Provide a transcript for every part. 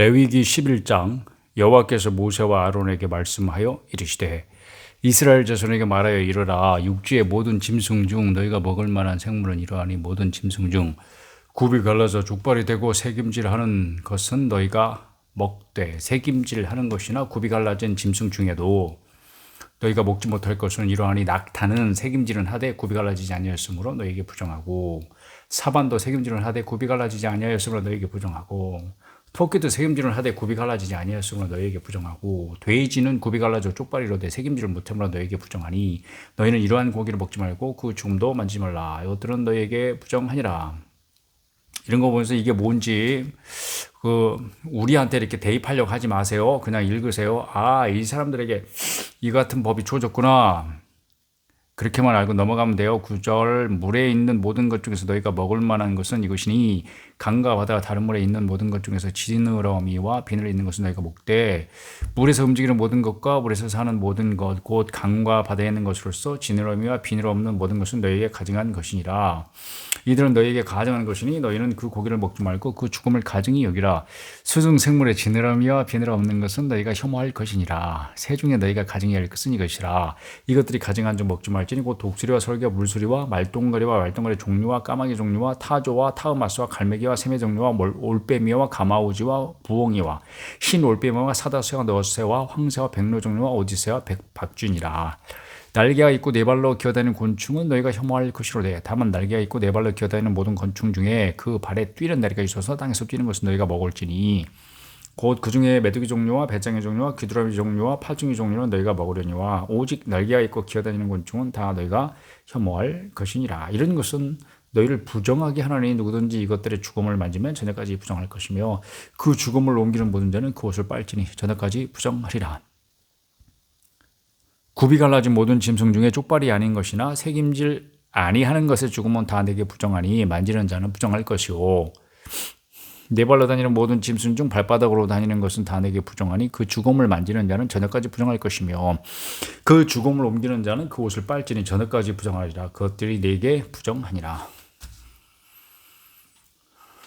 레위기 11장 여호와께서 모세와 아론에게 말씀하여 이르시되 이스라엘 자손에게 말하여 이르라. 육지의 모든 짐승 중 너희가 먹을 만한 생물은 이러하니 모든 짐승 중 굽이 갈라져 족발이 되고 새김질하는 것은 너희가 먹되 새김질하는 것이나 굽이 갈라진 짐승 중에도 너희가 먹지 못할 것은 이러하니 낙타는 새김질은 하되 굽이 갈라지지 아니하였으므로 너희에게 부정하고 사반도 새김질은 하되 굽이 갈라지지 아니하였으므로 너희에게 부정하고 토끼도 새김질은 하되 굽이 갈라지지 아니하였으므로 너희에게 부정하고 돼지는 굽이 갈라져 쪽발이로 돼 새김질을 못함으로 너희에게 부정하니 너희는 이러한 고기를 먹지 말고 그 죽음도 만지지 말라. 이것들은 너희에게 부정하니라. 이런 거 보면서 이게 뭔지 우리한테 이렇게 대입하려고 하지 마세요. 그냥 읽으세요. 아, 이 사람들에게 이 같은 법이 주어졌구나. 그렇게만 알고 넘어가면 돼요. 9절 물에 있는 모든 것 중에서 너희가 먹을 만한 것은 이것이니 강과 바다 다른 물에 있는 모든 것 중에서 지느러미와 비늘 있는 것은 너희가 먹되 물에서 움직이는 모든 것과 물에서 사는 모든 것 곧 강과 바다에 있는 것으로서 지느러미와 비늘 없는 모든 것은 너희에게 가증한 것이니라. 이들은 너희에게 가증한 것이니 너희는 그 고기를 먹지 말고 그 죽음을 가증히 여기라. 수중 생물의 지느러미와 비늘 없는 것은 너희가 혐오할 것이니라. 새 중에 너희가 가증히 할 것은 이것이라. 이것들이 가증한 줄 먹지 말지니 곧 독수리와 설교 물수리와 말똥거리와 말똥거리 종류와 까마귀 종류와 타조와 타흐마스와 갈매기와 새매 종류와 올빼미와 가마우지와 부엉이와 흰 올빼미와 사다새와 너새와 황새와 백로 종류와 오지새와 박쥐니라. 날개가 있고 네 발로 기어다니는 곤충은 너희가 혐오할 것이로되 다만 날개가 있고 네 발로 기어다니는 모든 곤충 중에 그 발에 뛰는 다리가 있어서 땅에서 뛰는 것은 너희가 먹을지니 곧 그 중에 메뚜기 종류와 배짱이 종류와 귀뚜라미 종류와 파중이 종류는 너희가 먹으려니와 오직 날개가 있고 기어다니는 곤충은 다 너희가 혐오할 것이니라. 이런 것은 너희를 부정하게 하나니 누구든지 이것들의 죽음을 만지면 저녁까지 부정할 것이며 그 죽음을 옮기는 모든 자는 그 옷을 빨지니 저녁까지 부정하리라. 굽이 갈라진 모든 짐승 중에 쪽발이 아닌 것이나 새김질 아니하는 것의 죽음은 다 내게 부정하니 만지는 자는 부정할 것이요 네 발로 다니는 모든 짐승 중 발바닥으로 다니는 것은 다 내게 부정하니 그 죽음을 만지는 자는 저녁까지 부정할 것이며 그 죽음을 옮기는 자는 그 옷을 빨지니 저녁까지 부정하리라. 그것들이 내게 부정하니라.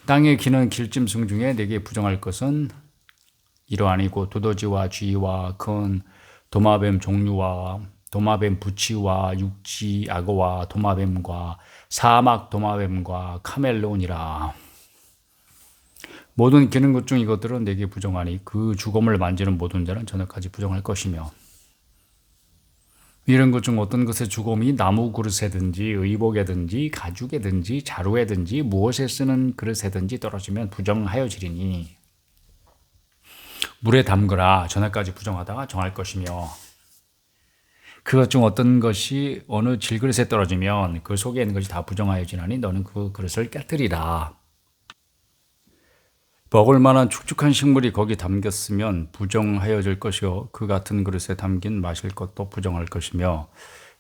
땅에 기는 길짐승 중에 내게 부정할 것은 이러하니 곧 두더지와 쥐와 큰 도마뱀 종류와 도마뱀 부치와 육지 악어와 도마뱀과 사막 도마뱀과 카멜론이라. 모든 기는 것 중 이것들은 내게 부정하니 그 죽음을 만지는 모든 자는 저녁까지 부정할 것이며 이런 것 중 어떤 것의 죽음이 나무 그릇에든지 의복에든지 가죽에든지 자루에든지 무엇에 쓰는 그릇에든지 떨어지면 부정하여지리니 물에 담그라. 저녁까지 부정하다가 정할 것이며 그것 중 어떤 것이 어느 질그릇에 떨어지면 그 속에 있는 것이 다 부정하여지나니 너는 그 그릇을 깨뜨리라. 먹을 만한 축축한 식물이 거기 담겼으면 부정하여질 것이요 그 같은 그릇에 담긴 마실 것도 부정할 것이며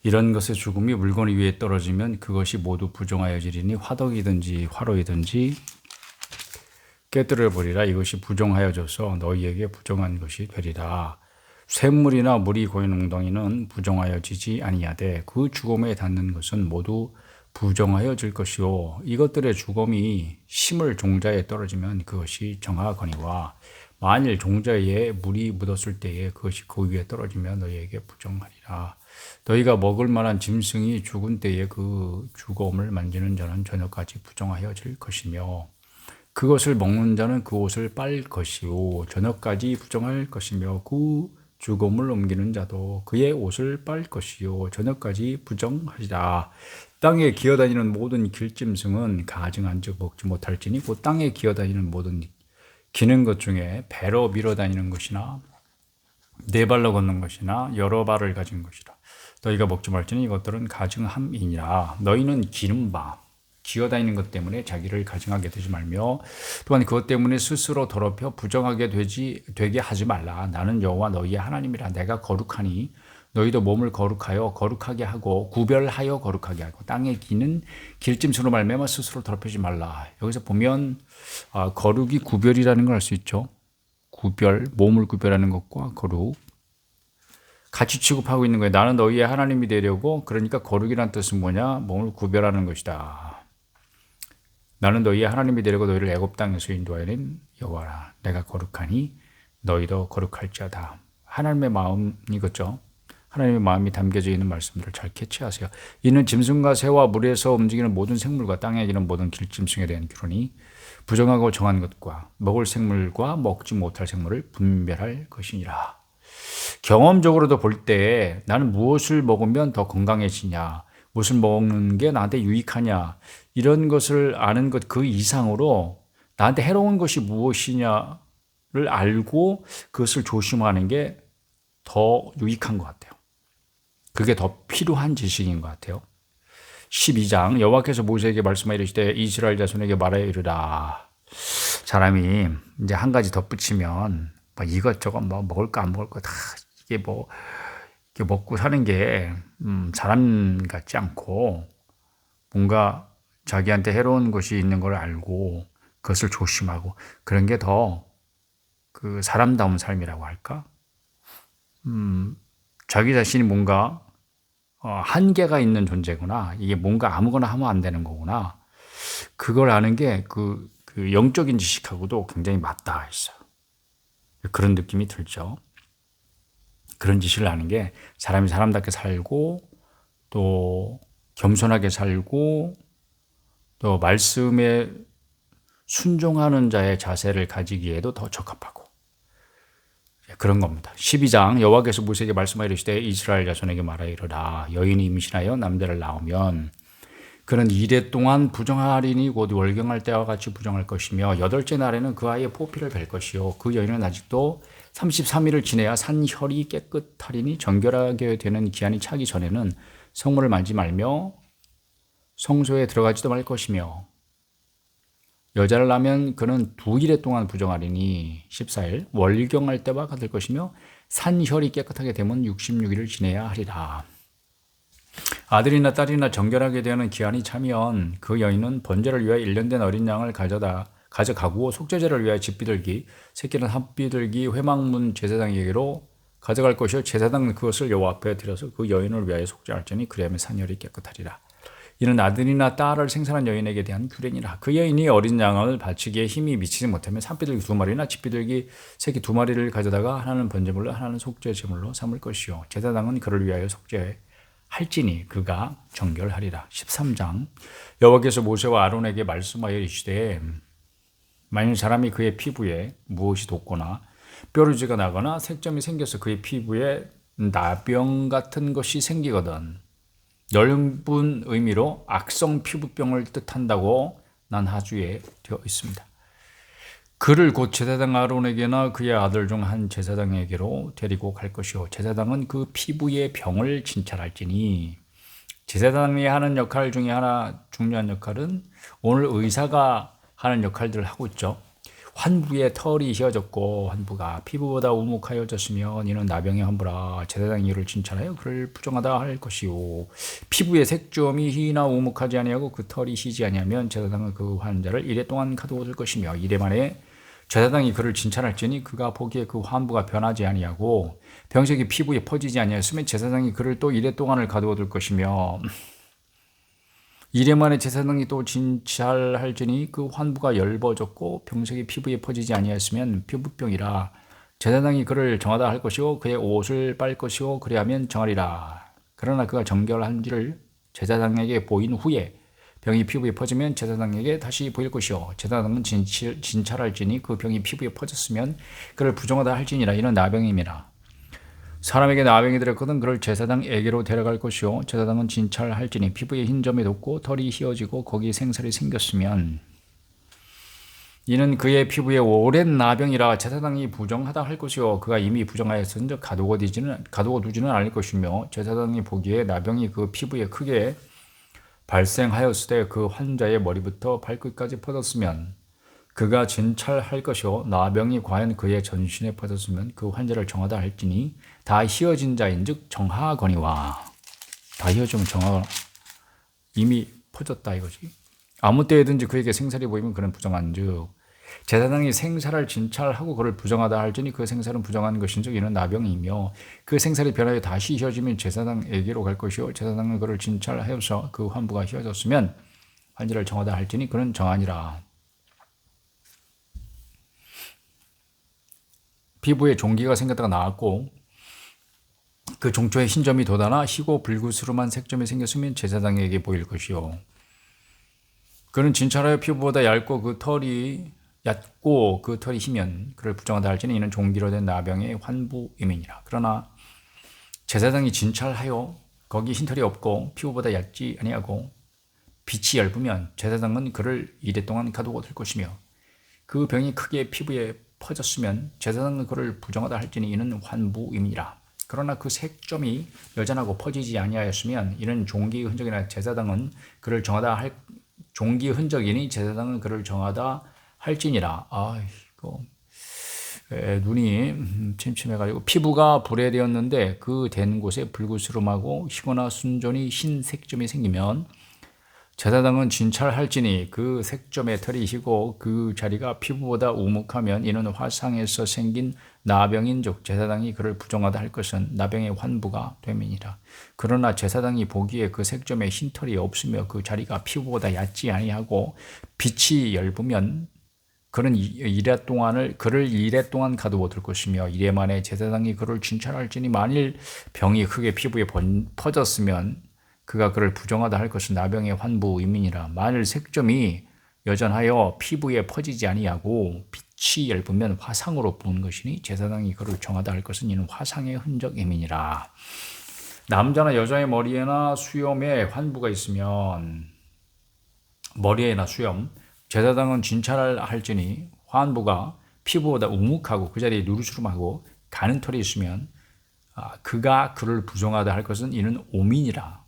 이런 것의 죽음이 물건 위에 떨어지면 그것이 모두 부정하여지리니 화덕이든지 화로이든지 깨뜨려 버리라. 이것이 부정하여져서 너희에게 부정한 것이 되리라. 샘물이나 물이 고이는 웅덩이는 부정하여지지 아니하되 그 죽음에 닿는 것은 모두 부정하여질 것이요 이것들의 죽음이 심을 종자에 떨어지면 그것이 정하거니와 만일 종자에 물이 묻었을 때에 그것이 그 위에 떨어지면 너희에게 부정하리라. 너희가 먹을 만한 짐승이 죽은 때에 그 죽음을 만지는 자는 저녁까지 부정하여질 것이며 그것을 먹는 자는 그 옷을 빨 것이요 저녁까지 부정할 것이며 그 죽음을 옮기는 자도 그의 옷을 빨 것이요 저녁까지 부정하리라. 땅에 기어다니는 모든 길짐승은 가증한 즉 먹지 못할지니 곧 땅에 기어다니는 모든 기는 것 중에 배로 밀어다니는 것이나 네 발로 걷는 것이나 여러 발을 가진 것이라. 너희가 먹지 말지니 이것들은 가증함이니라. 너희는 기는 바 기어다니는 것 때문에 자기를 가증하게 되지 말며 또한 그것 때문에 스스로 더럽혀 부정하게 되게 하지 말라. 나는 여호와 너희의 하나님이라. 내가 거룩하니 너희도 몸을 거룩하여 거룩하게 하고 구별하여 거룩하게 하고 땅에 기는 길짐승으로 말미암아 스스로 더럽히지 말라. 여기서 보면 거룩이 구별이라는 걸 알 수 있죠. 구별, 몸을 구별하는 것과 거룩 같이 취급하고 있는 거예요. 나는 너희의 하나님이 되려고. 그러니까 거룩이란 뜻은 뭐냐? 몸을 구별하는 것이다. 나는 너희의 하나님이 되려고 너희를 애굽 땅에서 인도하여낸 여호와라 내가 거룩하니 너희도 거룩할지어다. 하나님의 마음이겠죠. 하나님의 마음이 담겨져 있는 말씀들을 잘 캐치하세요. 이는 짐승과 새와 물에서 움직이는 모든 생물과 땅에 기는 모든 길짐승에 대한 규론이 부정하고 정한 것과 먹을 생물과 먹지 못할 생물을 분별할 것이니라. 경험적으로도 볼 때 나는 무엇을 먹으면 더 건강해지냐, 무엇을 먹는 게 나한테 유익하냐, 이런 것을 아는 것 그 이상으로 나한테 해로운 것이 무엇이냐를 알고 그것을 조심하는 게 더 유익한 것 같아요. 그게 더 필요한 지식인 것 같아요. 12장 여호와께서 모세에게 말씀하여 이르시되 이스라엘 자손에게 말하여 이르라. 사람이 이제 한 가지 덧붙이면 뭐 이것저것 뭐 먹을까 안 먹을까 다 이게 뭐 이렇게 먹고 사는 게 사람 같지 않고 뭔가 자기한테 해로운 것이 있는 걸 알고 그것을 조심하고 그런 게 더 그 사람다운 삶이라고 할까? 자기 자신이 뭔가 한계가 있는 존재구나. 이게 뭔가 아무거나 하면 안 되는 거구나. 그걸 아는 게 그 영적인 지식하고도 굉장히 맞닿아 있어요. 그런 느낌이 들죠. 그런 지식을 아는 게 사람이 사람답게 살고 또 겸손하게 살고 또 말씀에 순종하는 자의 자세를 가지기에도 더 적합하고 그런 겁니다. 12장 여호와께서 모세에게 말씀하여 이르시되 이스라엘 자손에게 말하여 이르라. 여인이 임신하여 남자를 낳으면 그는 이레 동안 부정하리니 곧 월경할 때와 같이 부정할 것이며 여덟째 날에는 그 아이의 포피를 뵐 것이요 그 여인은 아직도 33일을 지내야 산혈이 깨끗하리니 정결하게 되는 기한이 차기 전에는 성물을 만지 말며 성소에 들어가지도 말 것이며 여자를 낳으면 그는 2일에 동안 부정하리니 14일 월경할 때와 같을 것이며 산혈이 깨끗하게 되면 66일을 지내야 하리라. 아들이나 딸이나 정결하게 되는 기한이 차면 그 여인은 번제를 위하여 1년 된 어린 양을 가져가고 속죄제를 위하여 집비둘기 새끼는 합비둘기 회막문 제사장에게로 가져갈 것이요 제사장은 그것을 여호와 앞에 들여서 그 여인을 위하여 속죄할지니 그리하면 산혈이 깨끗하리라. 이는 아들이나 딸을 생산한 여인에게 대한 규례니라. 그 여인이 어린 양을 바치기에 힘이 미치지 못하면 산비둘기 2마리나 집비둘기 새끼 2마리를 가져다가 하나는 번제물로 하나는 속죄제물로 삼을 것이요 제사장은 그를 위하여 속죄할지니 그가 정결하리라. 13장 여호와께서 모세와 아론에게 말씀하여 이르시되 만일 사람이 그의 피부에 무엇이 돋거나 뾰루지가 나거나 색점이 생겨서 그의 피부에 나병 같은 것이 생기거든 넓은 의미로 악성 피부병을 뜻한다고 난하주에 되어 있습니다. 그를 곧 제사장 아론에게나 그의 아들 중 한 제사장에게로 데리고 갈 것이요 제사장은 그 피부의 병을 진찰할지니 제사장이 하는 역할 중에 하나 중요한 역할은 오늘 의사가 하는 역할들을 하고 있죠. 환부에 털이 휘어졌고 환부가 피부보다 우묵하여졌으면 이는 나병의 환부라 제사장이 이를 진찰하여 그를 부정하다 할 것이요 피부의 색점이 희나 우묵하지 아니하고 그 털이 희지 아니하면 제사장은 그 환자를 이래 동안 가두어둘 것이며 이래 만에 제사장이 그를 진찰할지니 그가 보기에 그 환부가 변하지 아니하고 병색이 피부에 퍼지지 아니하였으면 제사장이 그를 또 이래 동안을 가두어둘 것이며 이래 만에 제사장이 또 진찰할지니 그 환부가 엷어졌고 병색이 피부에 퍼지지 아니하였으면 피부병이라 제사장이 그를 정하다 할 것이요 그의 옷을 빨 것이요 그리하면 정하리라. 그러나 그가 정결한지를 제사장에게 보인 후에 병이 피부에 퍼지면 제사장에게 다시 보일 것이요 제사장은 진찰할지니 그 병이 피부에 퍼졌으면 그를 부정하다 할지니라. 이는 나병임이라. 사람에게 나병이 들었거든 그를 제사장에게로 데려갈 것이요 제사장은 진찰할지니 피부에 흰 점이 돋고 털이 휘어지고 거기에 생살이 생겼으면 이는 그의 피부에 오랜 나병이라 제사장이 부정하다 할 것이요 그가 이미 부정하였은즉 가두어두지는 않을 것이며 제사장이 보기에 나병이 그 피부에 크게 발생하였을 때 그 환자의 머리부터 발끝까지 퍼졌으면 그가 진찰할 것이요 나병이 과연 그의 전신에 퍼졌으면 그 환자를 정하다 할지니 다 휘어진 자인즉 정하거니와. 다 휘어지면 이미 퍼졌다 이거지. 아무 때에든지 그에게 생살이 보이면 그는 부정한즉 제사장이 생살을 진찰하고 그를 부정하다 할지니 그 생살은 부정한 것인즉 이는 나병이며 그 생살이 변하여 다시 휘어지면 제사장에게로 갈 것이요 제사장은 그를 진찰하여서 그 환부가 휘어졌으면 환자를 정하다 할지니 그는 정하니라. 피부에 종기가 생겼다가 나왔고 그 종초에 흰 점이 돋아나 희고 불구스름한 색점이 생겼으면 제사장에게 보일 것이요. 그는 진찰하여 피부보다 얇고 그 털이 얕고 그 털이 희면 그를 부정하다 할지니 이는 종기로 된 나병의 환부임이니라. 그러나 제사장이 진찰하여 거기 흰털이 없고 피부보다 얕지 아니하고 빛이 얇으면 제사장은 그를 이래 동안 가두고 둘 것이며 그 병이 크게 피부에 퍼졌으면 제사장은 그를 부정하다 할지니 이는 환부임이니라. 그러나 그 색점이 여전하고 퍼지지 아니하였으면 이는 종기의 흔적이나 제사장은 그를 정하다 할 종기의 흔적이니 제사장은 그를 정하다 할지니라. 이거 눈이 침침해가지고 피부가 불에되었는데 그 된 곳에 불구스름하고 희거나 순전히 흰 색점이 생기면 제사장은 진찰할지니 그 색점의 털이 희고 그 자리가 피부보다 우묵하면 이는 화상에서 생긴 나병인즉 제사장이 그를 부정하다 할 것은 나병의 환부가 됨이니라. 그러나 제사장이 보기에 그 색점에 흰 털이 없으며 그 자리가 피부보다 얕지 아니하고 빛이 엷으면 그를 이래 동안 가두어 둘 것이며 이래 만에 제사장이 그를 진찰할지니 만일 병이 크게 피부에 퍼졌으면 그가 그를 부정하다 할 것은 나병의 환부임이니라. 만일 색점이 여전하여 피부에 퍼지지 아니하고 빛이 엷으면 화상으로 부은 것이니 제사장이 그를 정하다 할 것은 이는 화상의 흔적임이니라. 남자나 여자의 머리에나 수염에 환부가 있으면 머리에나 수염 제사장은 진찰할지니 환부가 피부보다 우묵하고 그 자리에 누르스름하고 가는 털이 있으면 그가 그를 부정하다 할 것은 이는 오민이라.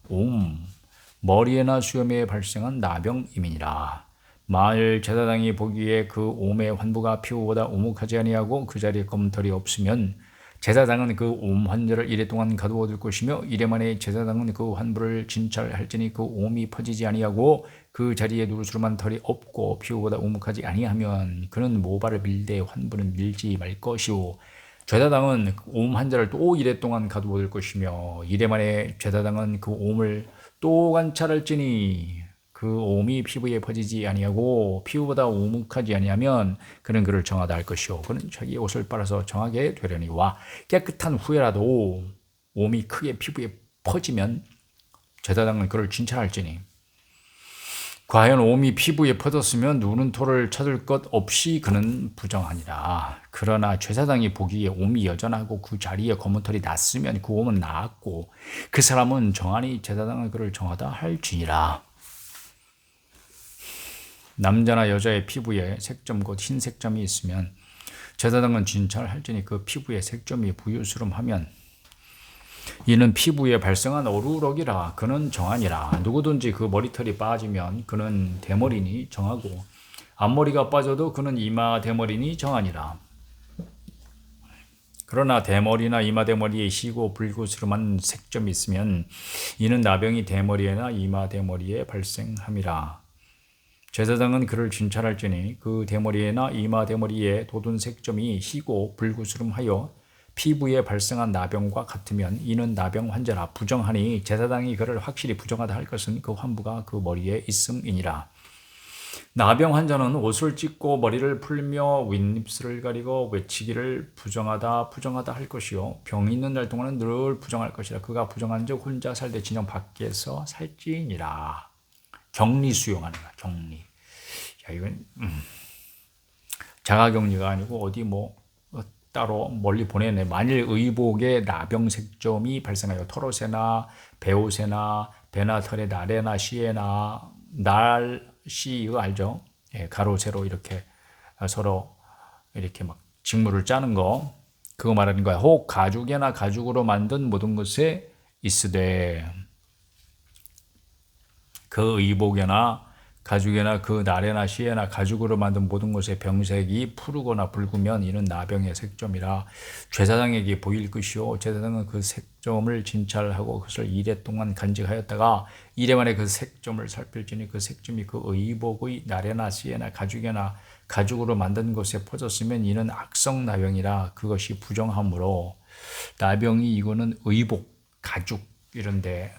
머리에나 수염에 발생한 나병임이니라. 만일 제사장이 보기에 그 옴의 환부가 피부보다 우묵하지 아니하고 그 자리에 검은 털이 없으면 제사장은 그 옴 환자를 이래 동안 가두어 둘 것이며 이래 만에 제사장은 그 환부를 진찰할지니 그 옴이 퍼지지 아니하고 그 자리에 누르스름한 털이 없고 피부보다 우묵하지 아니하면 그는 모발을 밀되 환부는 밀지 말 것이오. 제사장은 옴 환자를 또 이래 동안 가두어 둘 것이며 이래 만에 제사장은 그 옴을 또 관찰할지니 그 옴이 피부에 퍼지지 아니하고 피부보다 우묵하지 아니하면 그는 그를 정하다 할 것이요. 그는 자기의 옷을 빨아서 정하게 되려니와 깨끗한 후에라도 옴이 크게 피부에 퍼지면 제사장은 그를 진찰할지니 과연 옴이 피부에 퍼졌으면 누는 토를 찾을 것 없이 그는 부정하니라. 그러나 제사장이 보기에 옴이 여전하고 그 자리에 검은 털이 났으면 그 옴은 나았고 그 사람은 정하니 제사장은 그를 정하다 할지니라. 남자나 여자의 피부에 색점 곧 흰 색점이 있으면 제사장은 진찰할지니 그 피부에 색점이 부유스름하면 이는 피부에 발생한 어루럭이라 그는 정하니라. 누구든지 그 머리털이 빠지면 그는 대머리니 정하고 앞머리가 빠져도 그는 이마 대머리니 정하니라. 그러나 대머리나 이마 대머리에 희고 불구스름한 색점이 있으면 이는 나병이 대머리에나 이마 대머리에 발생함이라. 제사장은 그를 진찰할지니 그 대머리에나 이마 대머리에 돋은 색점이 희고 불구스름하여 피부에 발생한 나병과 같으면 이는 나병 환자라. 부정하니 제사장이 그를 확실히 부정하다 할 것은 그 환부가 그 머리에 있음이니라. 나병 환자는 옷을 찢고 머리를 풀며 윗입술을 가리고 외치기를 부정하다 할 것이요 병 있는 날 동안은 늘 부정할 것이라. 그가 부정한즉 혼자 살되 진영 밖에서 살지니라. 격리 수용하는 거야. 격리. 이건 자가격리가 아니고 어디 따로 멀리 보내네. 만일 의복에 나병 색점이 발생하여 털옷에나 배옷에나 배나 털에 날에나 시에나 날씨 이거 알죠? 가로 세로 이렇게 서로 이렇게 막 직물을 짜는 거 그거 말하는 거야. 혹 가죽에나 가죽으로 만든 모든 것에 있으되 그 의복에나 가죽에나 그 날에나 시에나 가죽으로 만든 모든 것의 병색이 푸르거나 붉으면 이는 나병의 색점이라. 제사장에게 보일 것이요 제사장은 그 색점을 진찰하고 그것을 이래 동안 간직하였다가 이래 만에 그 색점을 살필지니 그 색점이 그 의복의 날에나 시에나 가죽에나 가죽으로 만든 것에 퍼졌으면 이는 악성 나병이라. 그것이 부정하므로 나병이 이거는 의복 가죽 이런데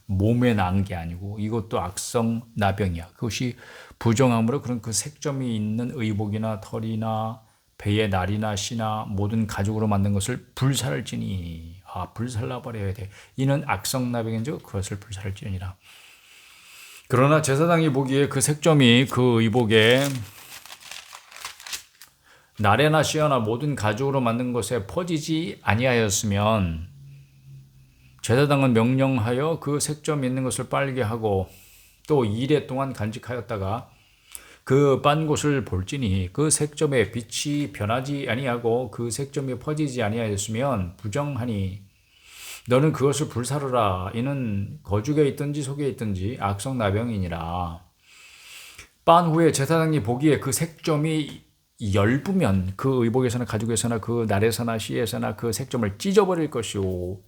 몸에 난 게 아니고 이것도 악성 나병이야. 그것이 부정함으로 그런 그 색점이 있는 의복이나 털이나 배의 날이나 씨나 모든 가죽으로 만든 것을 불살을지니. 불살라버려야 돼. 이는 악성나병인즉 그것을 불살을지니라. 그러나 제사장이 보기에 그 색점이 그 의복에 나래나 씨나 모든 가죽으로 만든 것에 퍼지지 아니하였으면 제사장은 명령하여 그 색점 있는 것을 빨게 하고 또 2일 동안 간직하였다가 그 빤 곳을 볼지니 그 색점의 빛이 변하지 아니하고 그 색점이 퍼지지 아니하였으면 부정하니 너는 그것을 불사르라. 이는 거죽에 있든지 속에 있든지 악성나병이니라. 빤 후에 제사장이 보기에 그 색점이 엷으면 그 의복에서나 가죽에서나 그 날에서나 씨에서나 그 색점을 찢어버릴 것이오.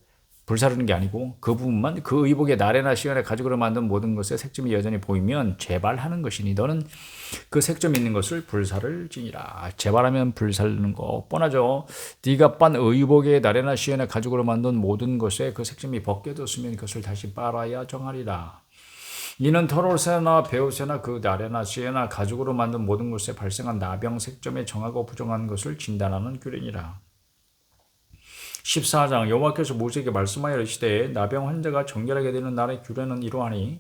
불사르는 게 아니고 그 부분만, 그 의복의 날에나 씨나 가죽으로 만든 모든 것에 색점이 여전히 보이면 재발하는 것이니 너는 그 색점 있는 것을 불살을지니라. 재발하면 불살르는 거 뻔하죠. 네가 빤 의복의 날에나 씨나 가죽으로 만든 모든 것에 그 색점이 벗겨졌으면 그것을 다시 빨아야 정하리라. 이는 털옷에나 베옷에나 그 날에나 씨에나 가죽으로 만든 모든 것에 발생한 나병 색점에 정하고 부정한 것을 진단하는 규례니라. 14장 여호와께서 모세에게 말씀하여 이르시되 나병 환자가 정결하게 되는 날의 규례는 이러하니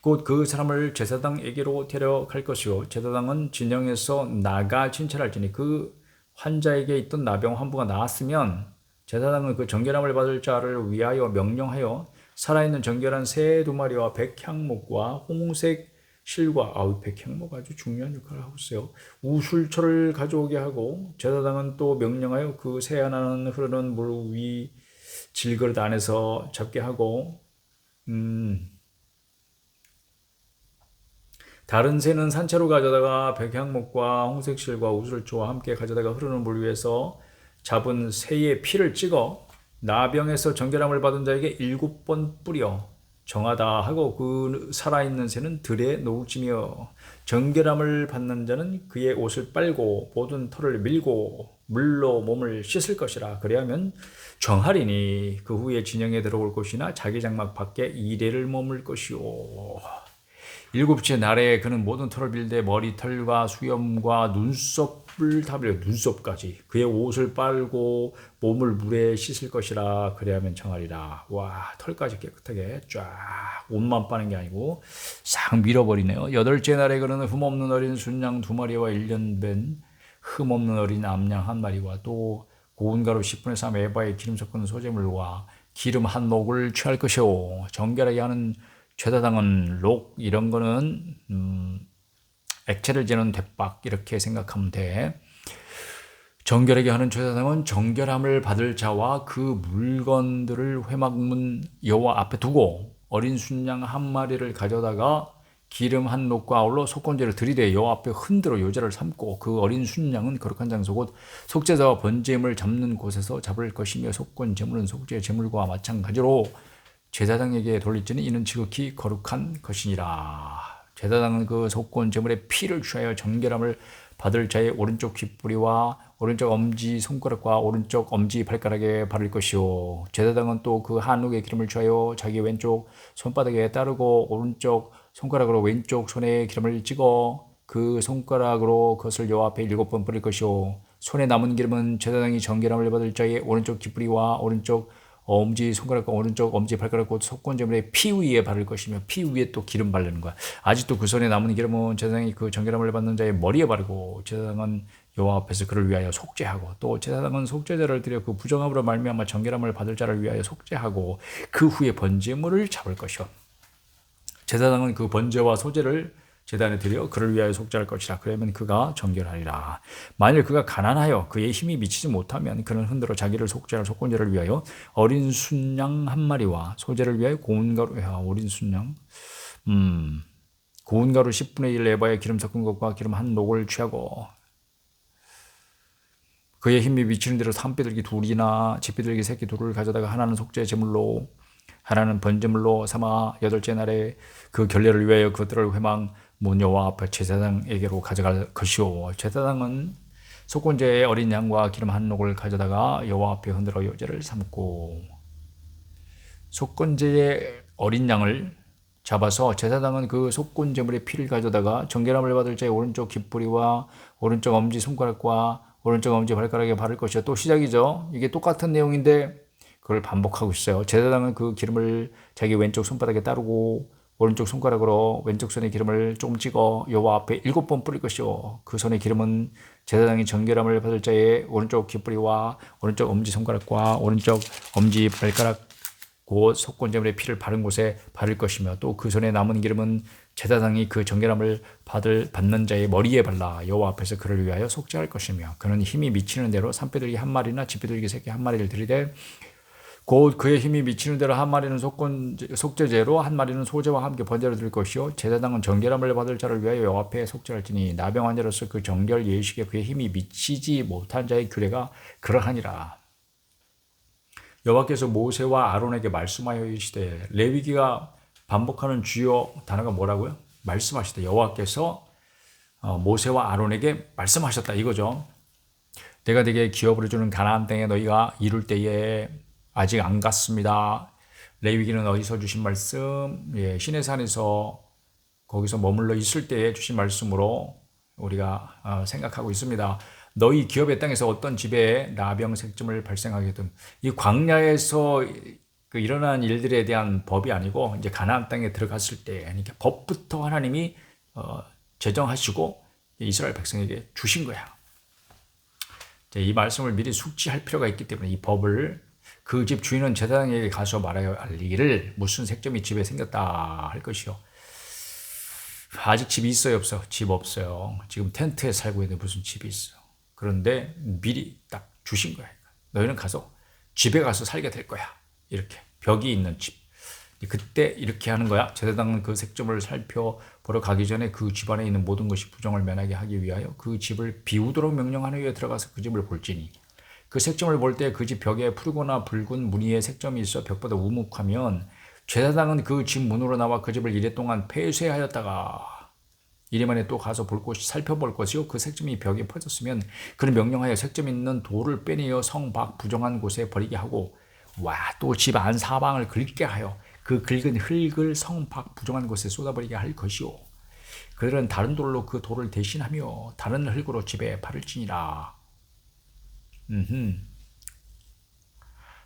곧 그 사람을 제사장에게로 데려갈 것이요 제사장은 진영에서 나가 진찰할지니 그 환자에게 있던 나병 환부가 나았으면 제사장은 그 정결함을 받을 자를 위하여 명령하여 살아있는 정결한 새 2마리와 백향목과 홍색 실과 백향목 아주 중요한 역할을 하고 있어요. 우술초를 가져오게 하고 제사장은 또 명령하여 그 새 하나는 흐르는 물 위 질그릇 안에서 잡게 하고 다른 새는 산채로 가져다가 백향목과 홍색 실과 우술초와 함께 가져다가 흐르는 물 위에서 잡은 새의 피를 찍어 나병에서 정결함을 받은 자에게 7번 뿌려 정하다 하고 그 살아있는 새는 들에 놓을지며 정결함을 받는 자는 그의 옷을 빨고 모든 털을 밀고 물로 몸을 씻을 것이라. 그리하면 정하리니 그 후에 진영에 들어올 것이나 자기 장막 밖에 2일을 머물 것이요. 7째 날에 그는 모든 털을 빌되 머리털과 수염과 눈썹을 다 빌려 눈썹까지 그의 옷을 빨고 몸을 물에 씻을 것이라. 그래야만 정하리라. 와, 털까지 깨끗하게 쫙 옷만 빠는 게 아니고 싹 밀어버리네요. 8째 날에 그는 흠없는 어린 순양 2마리와 1년 된 흠없는 어린 암양 1마리와 또 고운 가루 10분의 3 에바의 기름 섞은 소재물과 기름 한 녹을 취할 것이요. 정결하게 하는 제사장은 록 이런 거는 액체를 재는 대박 이렇게 생각하면 돼. 정결하게 하는 제사장은 정결함을 받을 자와 그 물건들을 회막문 여호와 앞에 두고 어린 순양 1마리를 가져다가 기름 한 녹과 아울러 속건제를 들이대 여호와 앞에 흔들어 요제를 삼고 그 어린 순양은 거룩한 장소 곧 속죄자와 번제물 잡는 곳에서 잡을 것이며 속건 제물은 속죄 제물과 마찬가지로 제사장에게 돌릴지는 이는 지극히 거룩한 것이니라. 제사장은 그 속건 제물의 피를 취하여 정결함을 받을 자의 오른쪽 귓뿌리와 오른쪽 엄지 손가락과 오른쪽 엄지 발가락에 바를 것이요. 제사장은 또 그 한옥의 기름을 취하여 자기 왼쪽 손바닥에 따르고 오른쪽 손가락으로 왼쪽 손에 기름을 찍어 그 손가락으로 그것을 여호와 앞에 7번 뿌릴 것이요. 손에 남은 기름은 제사장이 정결함을 받을 자의 오른쪽 귓뿌리와 오른쪽 엄지 손가락과 오른쪽 엄지 발가락 곧 속건제물의 피 위에 바를 것이며 피 위에 또 기름 바르는 거야. 아직도 그 손에 남은 기름은 제사장이 그 정결함을 받는 자의 머리에 바르고 제사장은 여호와 앞에서 그를 위하여 속죄하고 또 제사장은 속죄제를 드려 그 부정함으로 말미암아 정결함을 받을 자를 위하여 속죄하고 그 후에 번제물을 잡을 것이요. 제사장은 그 번제와 소제를 제단에 드려 그를 위하여 속죄할 것이라. 그러면 그가 정결하리라. 만일 그가 가난하여 그의 힘이 미치지 못하면 그는 흔들어 자기를 속죄할 속건제를 위하여 어린 순양 1마리와 소제를 위하여 고운 가루 어린 순양 고운 가루 10분의 1 에바에 기름 섞은 것과 기름 한 녹을 취하고 그의 힘이 미치는 대로 산비둘기 2이나 집비둘기 새끼 2를 가져다가 하나는 속죄 제물로 하나는 번제물로 삼아 8째 날에 그 결례를 위하여 그들을 회막 문 여호와 앞에 제사장에게로 가져갈 것이요. 제사장은 속건제의 어린 양과 기름 한 녹을 가져다가 여호와 앞에 흔들어 요제를 삼고 속건제의 어린 양을 잡아서 제사장은 그 속건제물의 피를 가져다가 정결함을 받을 자의 오른쪽 귓뿌리와 오른쪽 엄지 손가락과 오른쪽 엄지 발가락에 바를 것이요. 또 시작이죠. 이게 똑같은 내용인데 그걸 반복하고 있어요. 제사장은 그 기름을 자기 왼쪽 손바닥에 따르고 오른쪽 손가락으로 왼쪽 손에 기름을 조금 찍어 여호와 앞에 7번 뿌릴 것이요. 그 손의 기름은 제사장이 정결함을 받을 자의 오른쪽 깃뿌리와 오른쪽 엄지손가락과 오른쪽 엄지발가락 곧 속건제물의 피를 바른 곳에 바를 것이며 또 그 손에 남은 기름은 제사장이 그 정결함을 받는 자의 머리에 발라 여호와 앞에서 그를 위하여 속죄할 것이며 그는 힘이 미치는 대로 산비둘기 한 마리나 집비둘기 새끼 한 마리를 들이되 곧 그의 힘이 미치는 대로 한 마리는 속죄제로 한 마리는 소제와 함께 번제로 드릴 것이요 제사장은 정결함을 받을 자를 위하여 여호와 앞에 속죄할지니 나병 환자로서 그 정결 예식에 그의 힘이 미치지 못한 자의 규례가 그러하니라. 여호와께서 모세와 아론에게 말씀하여 이르시되 레위기가 반복하는 주요 단어가 뭐라고요? 말씀하시되 여호와께서 모세와 아론에게 말씀하셨다 이거죠. 내가 네게 기업을 주는 가나안 땅에 너희가 이룰 때에 아직 안 갔습니다. 레위기는 어디서 주신 말씀? 시내산에서 거기서 머물러 있을 때에 주신 말씀으로 우리가 생각하고 있습니다. 너희 기업의 땅에서 어떤 집에 나병 색점을 발생하게든 이 광야에서 그 일어난 일들에 대한 법이 아니고 이제 가나안 땅에 들어갔을 때 그러니까 법부터 하나님이 제정하시고 이스라엘 백성에게 주신 거야. 이 말씀을 미리 숙지할 필요가 있기 때문에 이 법을 그 집 주인은 제사장에게 가서 말하여 알리기를 무슨 색점이 집에 생겼다 할 것이요. 아직 집이 있어요 없어? 집 없어요. 지금 텐트에 살고 있는데 무슨 집이 있어. 그런데 미리 딱 주신 거야. 너희는 가서 집에 가서 살게 될 거야. 이렇게 벽이 있는 집. 그때 이렇게 하는 거야. 제사장은 그 색점을 살펴보러 가기 전에 그 집안에 있는 모든 것이 부정을 면하게 하기 위하여 그 집을 비우도록 명령한 후에 들어가서 그 집을 볼지니 그 색점을 볼 때 그 집 벽에 푸르거나 붉은 무늬의 색점이 있어 벽보다 우묵하면 제사장은 그 집 문으로 나와 그 집을 이래 동안 폐쇄하였다가 이래 만에 또 가서 살펴볼 것이요 그 색점이 벽에 퍼졌으면 그는 명령하여 색점 있는 돌을 빼내어 성 밖 부정한 곳에 버리게 하고 또 집 안 사방을 긁게 하여 그 긁은 흙을 성 밖 부정한 곳에 쏟아버리게 할 것이요 그들은 다른 돌로 그 돌을 대신하며 다른 흙으로 집에 바를지니라.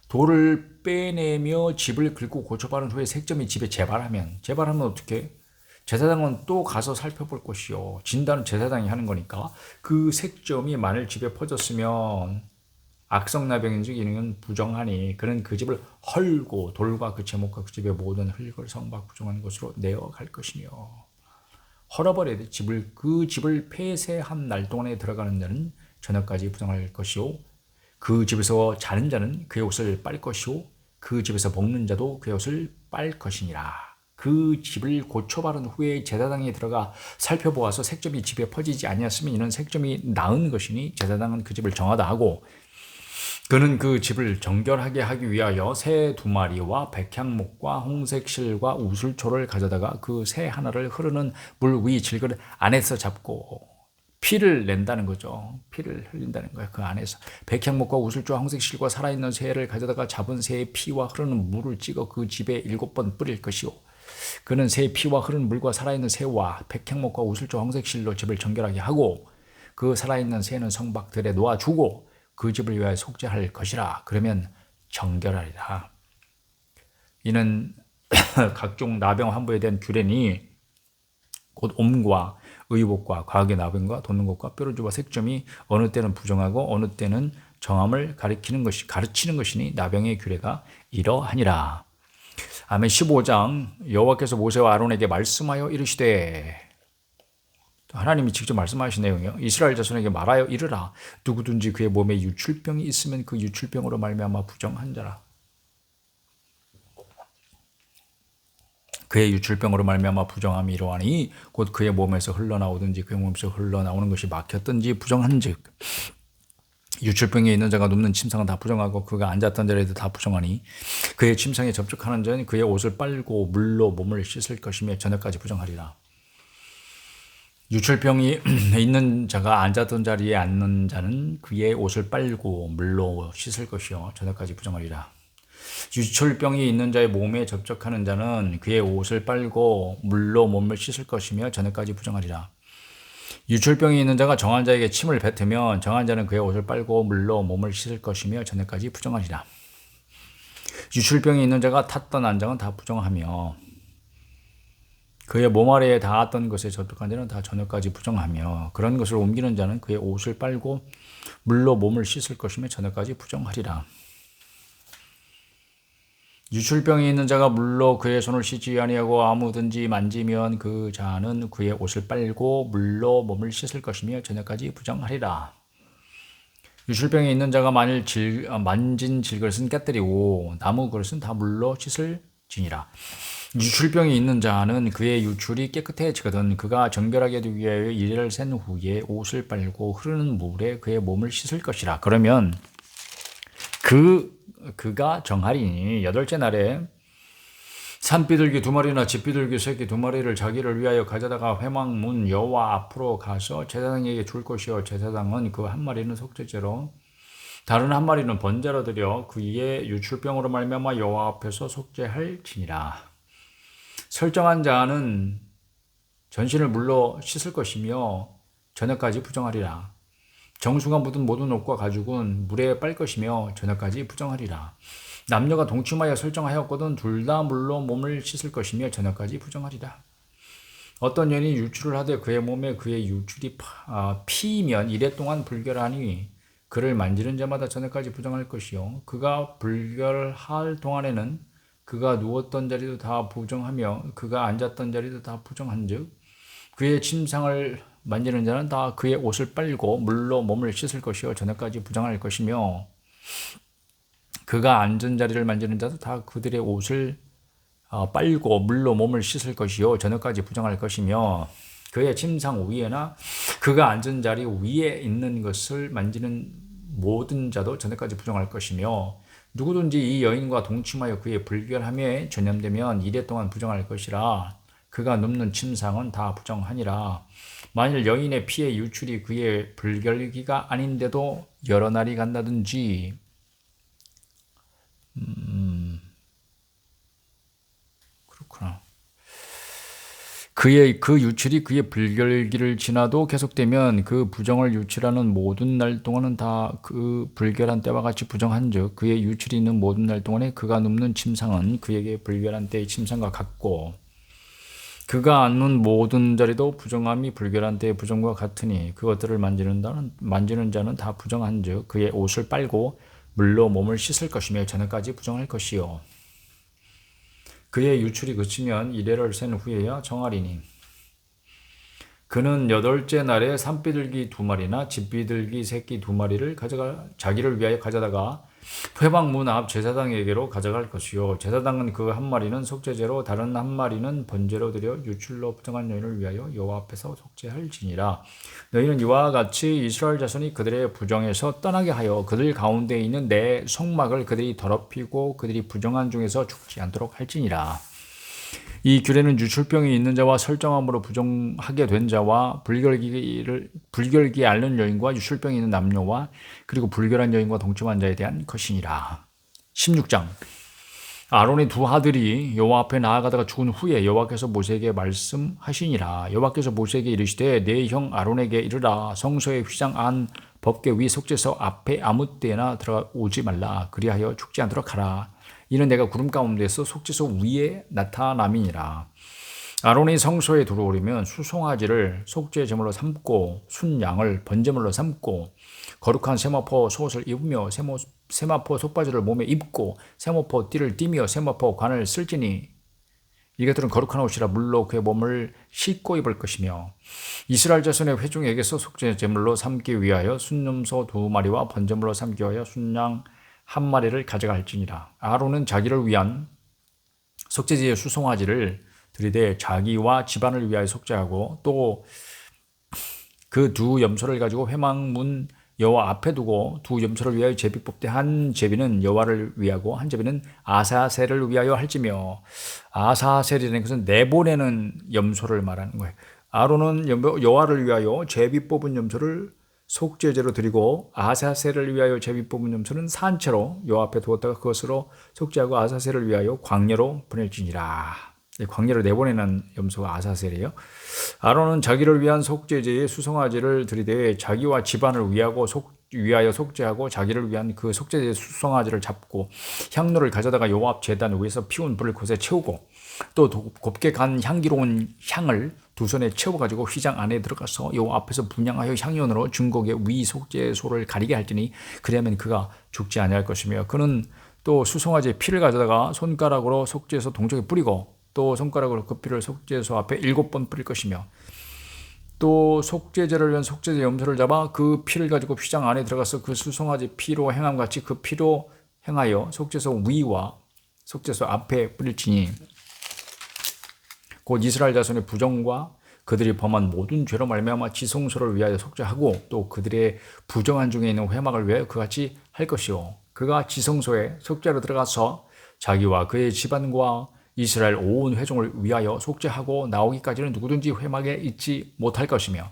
돌을 빼내며 집을 긁고 고쳐바른 후에 색점이 집에 재발하면 어떻게? 제사장은 또 가서 살펴볼 것이요. 진단은 제사장이 하는 거니까 그 색점이 만일 집에 퍼졌으면 악성나병인즉 이는 부정하니 그는 그 집을 헐고 돌과 그 제목과 그 집의 모든 흙을 성밖 부정한 곳으로 내어 갈 것이며 헐어버려야 돼. 그 집을 폐쇄한 날 동안에 들어가는 자는 저녁까지 부정할 것이요 그 집에서 자는 자는 그의 옷을 빨 것이요 그 집에서 먹는 자도 그의 옷을 빨 것이니라. 그 집을 고쳐바른 후에 제사장이 들어가 살펴보아서 색점이 집에 퍼지지 아니었으면 이는 색점이 나은 것이니 제사장은 그 집을 정하다 하고 그는 그 집을 정결하게 하기 위하여 새 2마리와 백향목과 홍색 실과 우슬초를 가져다가 그 새 하나를 흐르는 물 위 질그릇 안에서 잡고 피를 낸다는 거죠. 피를 흘린다는 거예요. 그 안에서 백향목과 우슬초와 홍색 실과 살아있는 새를 가져다가 잡은 새의 피와 흐르는 물을 찍어 그 집에 7번 뿌릴 것이요 그는 새 피와 흐르는 물과 살아있는 새와 백향목과 우슬초 홍색 실로 집을 정결하게 하고 그 살아있는 새는 성박들에 놓아주고 그 집을 위하여 속죄할 것이라. 그러면 정결하리라. 이는 각종 나병 환부에 대한 규례니 곧 옴과 의복과 과학의 나병과 돋는 것과 뾰루지와 색점이 어느 때는 부정하고 어느 때는 정함을 가르치는 것이니 나병의 규례가 이러하니라. 아멘. 15장 여호와께서 모세와 아론에게 말씀하여 이르시되 하나님이 직접 말씀하신 내용이요. 이스라엘 자손에게 말하여 이르라. 누구든지 그의 몸에 유출병이 있으면 그 유출병으로 말미암아 부정한 자라. 그의 유출병으로 말미암아 부정함이 이러하니 곧 그의 몸에서 흘러나오든지 그의 몸에서 흘러나오는 것이 막혔든지 부정한즉 유출병에 있는 자가 눕는 침상은 다 부정하고 그가 앉았던 자리에도 다 부정하니 그의 침상에 접촉하는 자는 그의 옷을 빨고 물로 몸을 씻을 것이며 저녁까지 부정하리라. 유출병이 있는 자가 앉았던 자리에 앉는 자는 그의 옷을 빨고 물로 씻을 것이요 저녁까지 부정하리라. 유출병이 있는 자의 몸에 접촉하는 자는 그의 옷을 빨고 물로 몸을 씻을 것이며 저녁까지 부정하리라. 유출병이 있는 자가 정한 자에게 침을 뱉으면 정한 자는 그의 옷을 빨고 물로 몸을 씻을 것이며 저녁까지 부정하리라. 유출병이 있는 자가 탔던 안장은 다 부정하며 그의 몸 아래에 닿았던 것에 접촉한 자는 다 저녁까지 부정하며 그런 것을 옮기는 자는 그의 옷을 빨고 물로 몸을 씻을 것이며 저녁까지 부정하리라. 유출병이 있는 자가 물로 그의 손을 씻지 아니하고 아무든지 만지면 그 자는 그의 옷을 빨고 물로 몸을 씻을 것이며 저녁까지 부정하리라. 유출병이 있는 자가 만일 만진 질그릇은 깨뜨리고 나무 그릇은 다 물로 씻을지니라. 유출병이 있는 자는 그의 유출이 깨끗해지거든 그가 정결하게 되기 위하여 이래를 센 후에 옷을 빨고 흐르는 물에 그의 몸을 씻을 것이라. 그러면 그가 정하리니 여덟째 날에 산비둘기 2마리나 집비둘기 새끼 2마리를 자기를 위하여 가져다가 회막문 여호와 앞으로 가서 제사장에게 줄 것이요 제사장은 그 1마리는 속죄제로 다른 1마리는 번제로 드려 그의 유출병으로 말미암아 여호와 앞에서 속죄할지니라. 설정한 자는 전신을 물로 씻을 것이며 저녁까지 부정하리라. 정수가 묻은 모든 옷과 가죽은 물에 빨 것이며 저녁까지 부정하리라. 남녀가 동침하여 설정하였거든 둘 다 물로 몸을 씻을 것이며 저녁까지 부정하리라. 어떤 여인이 유출을 하되 그의 몸에 그의 유출이 피이면 이래 동안 불결하니 그를 만지는 자마다 저녁까지 부정할 것이요 그가 불결할 동안에는 그가 누웠던 자리도 다 부정하며 그가 앉았던 자리도 다 부정한즉 그의 침상을 만지는 자는 다 그의 옷을 빨고 물로 몸을 씻을 것이요 저녁까지 부정할 것이며 그가 앉은 자리를 만지는 자도 다 그들의 옷을 빨고 물로 몸을 씻을 것이요 저녁까지 부정할 것이며 그의 침상 위에나 그가 앉은 자리 위에 있는 것을 만지는 모든 자도 저녁까지 부정할 것이며 누구든지 이 여인과 동침하여 그의 불결함에 전염되면 이래 동안 부정할 것이라. 그가 눕는 침상은 다 부정하니라. 만일 여인의 피의 유출이 그의 불결기가 아닌데도 여러 날이 간다든지 그렇구나. 그 유출이 그의 불결기를 지나도 계속되면 그 부정을 유출하는 모든 날 동안은 다 그 불결한 때와 같이 부정한즉 그의 유출이 있는 모든 날 동안에 그가 눕는 침상은 그에게 불결한 때의 침상과 같고 그가 앉는 모든 자리도 부정함이 불결한 때의 부정과 같으니 그것들을 만지는 자는 다 부정한즉 그의 옷을 빨고 물로 몸을 씻을 것이며 저녁까지 부정할 것이요 그의 유출이 그치면 이래를 센 후에야 정하리니 그는 8째 날에 산비둘기 2마리나 집비둘기 새끼 2마리를 자기를 위하여 가져다가 회막문 앞 제사장에게로 가져갈 것이요 제사장은 그 1마리는 속죄제로 다른 1마리는 번제로 드려 유출로 부정한 여인을 위하여 여호와 앞에서 속죄할지니라. 너희는 이와 같이 이스라엘 자손이 그들의 부정에서 떠나게 하여 그들 가운데 있는 내 성막을 그들이 더럽히고 그들이 부정한 중에서 죽지 않도록 할지니라. 이 규례는 유출병이 있는 자와 설정함으로 부정하게 된 자와 불결기에 앓는 여인과 유출병이 있는 남녀와 그리고 불결한 여인과 동침한 자에 대한 것이니라. 16장 아론의 2 아들이 여호와 앞에 나아가다가 죽은 후에 여호와께서 모세에게 말씀하시니라. 여호와께서 모세에게 이르시되 내 형 아론에게 이르라. 성소의 휘장 안 법궤 위 속죄소 앞에 아무 때나 들어오지 말라. 그리하여 죽지 않도록 하라. 이는 내가 구름 가운데서 속죄소 위에 나타남이니라. 아론이 성소에 들어오려면 수송아지를 속죄 제물로 삼고 순양을 번제물로 삼고 거룩한 세마포 속옷을 입으며 세마포 속바지를 몸에 입고 세마포 띠를 띠며 세마포 관을 쓸지니 이것들은 거룩한 옷이라 물로 그의 몸을 씻고 입을 것이며 이스라엘 자손의 회중에게서 속죄 제물로 삼기 위하여 순염소 2마리와 번제물로 삼기 위하여 순양 1마리를 가져갈지니라. 아론은 자기를 위한 속죄제의 수송아지를 들이되 자기와 집안을 위하여 속죄하고 또 그 2 염소를 가지고 회막문 여호와 앞에 두고 2 염소를 위하여 제비 뽑되 한 제비는 여호와를 위하고 한 제비는 아사셀을 위하여 할지며 아사셀이라는 것은 내보내는 염소를 말하는 거예요. 아론은 여호와를 위하여 제비 뽑은 염소를 속죄제로 드리고 아사셀을 위하여 제비 뽑은 염소는 산채로 여호와 앞에 두었다가 그것으로 속죄하고 아사셀을 위하여 광야로 보낼지니라. 광야로 내보내는 염소가 아사셀이에요. 아론은 자기를 위한 속죄제의 수송아지를 들이대 자기와 집안을 위하여 속죄하고 자기를 위한 그 속죄제의 수송아지를 잡고 향로를 가져다가 여호와 앞 제단 위에서 피운 불을 그것에 채우고 또 곱게 간 향기로운 향을 두 손에 채워가지고 휘장 안에 들어가서 여호와 앞에서 분향하여 향연으로 증거의 위 속죄소를 가리게 할지니 그리하면 그가 죽지 아니할 것이며 그는 또 수송아지의 피를 가져다가 손가락으로 속죄소 동쪽에 뿌리고 또 손가락으로 그 피를 속죄소 앞에 7번 뿌릴 것이며 또 속죄제를 위한 속죄제 염소를 잡아 그 피를 가지고 휘장 안에 들어가서 그 수송아지 피로 행함같이 그 피로 행하여 속죄소 위와 속죄소 앞에 뿌릴지니 곧 이스라엘 자손의 부정과 그들이 범한 모든 죄로 말미암아 지성소를 위하여 속죄하고 또 그들의 부정한 중에 있는 회막을 위하여 그같이 할 것이요 그가 지성소에 속죄로 들어가서 자기와 그의 집안과 이스라엘 온 회중을 위하여 속죄하고 나오기까지는 누구든지 회막에 있지 못할 것이며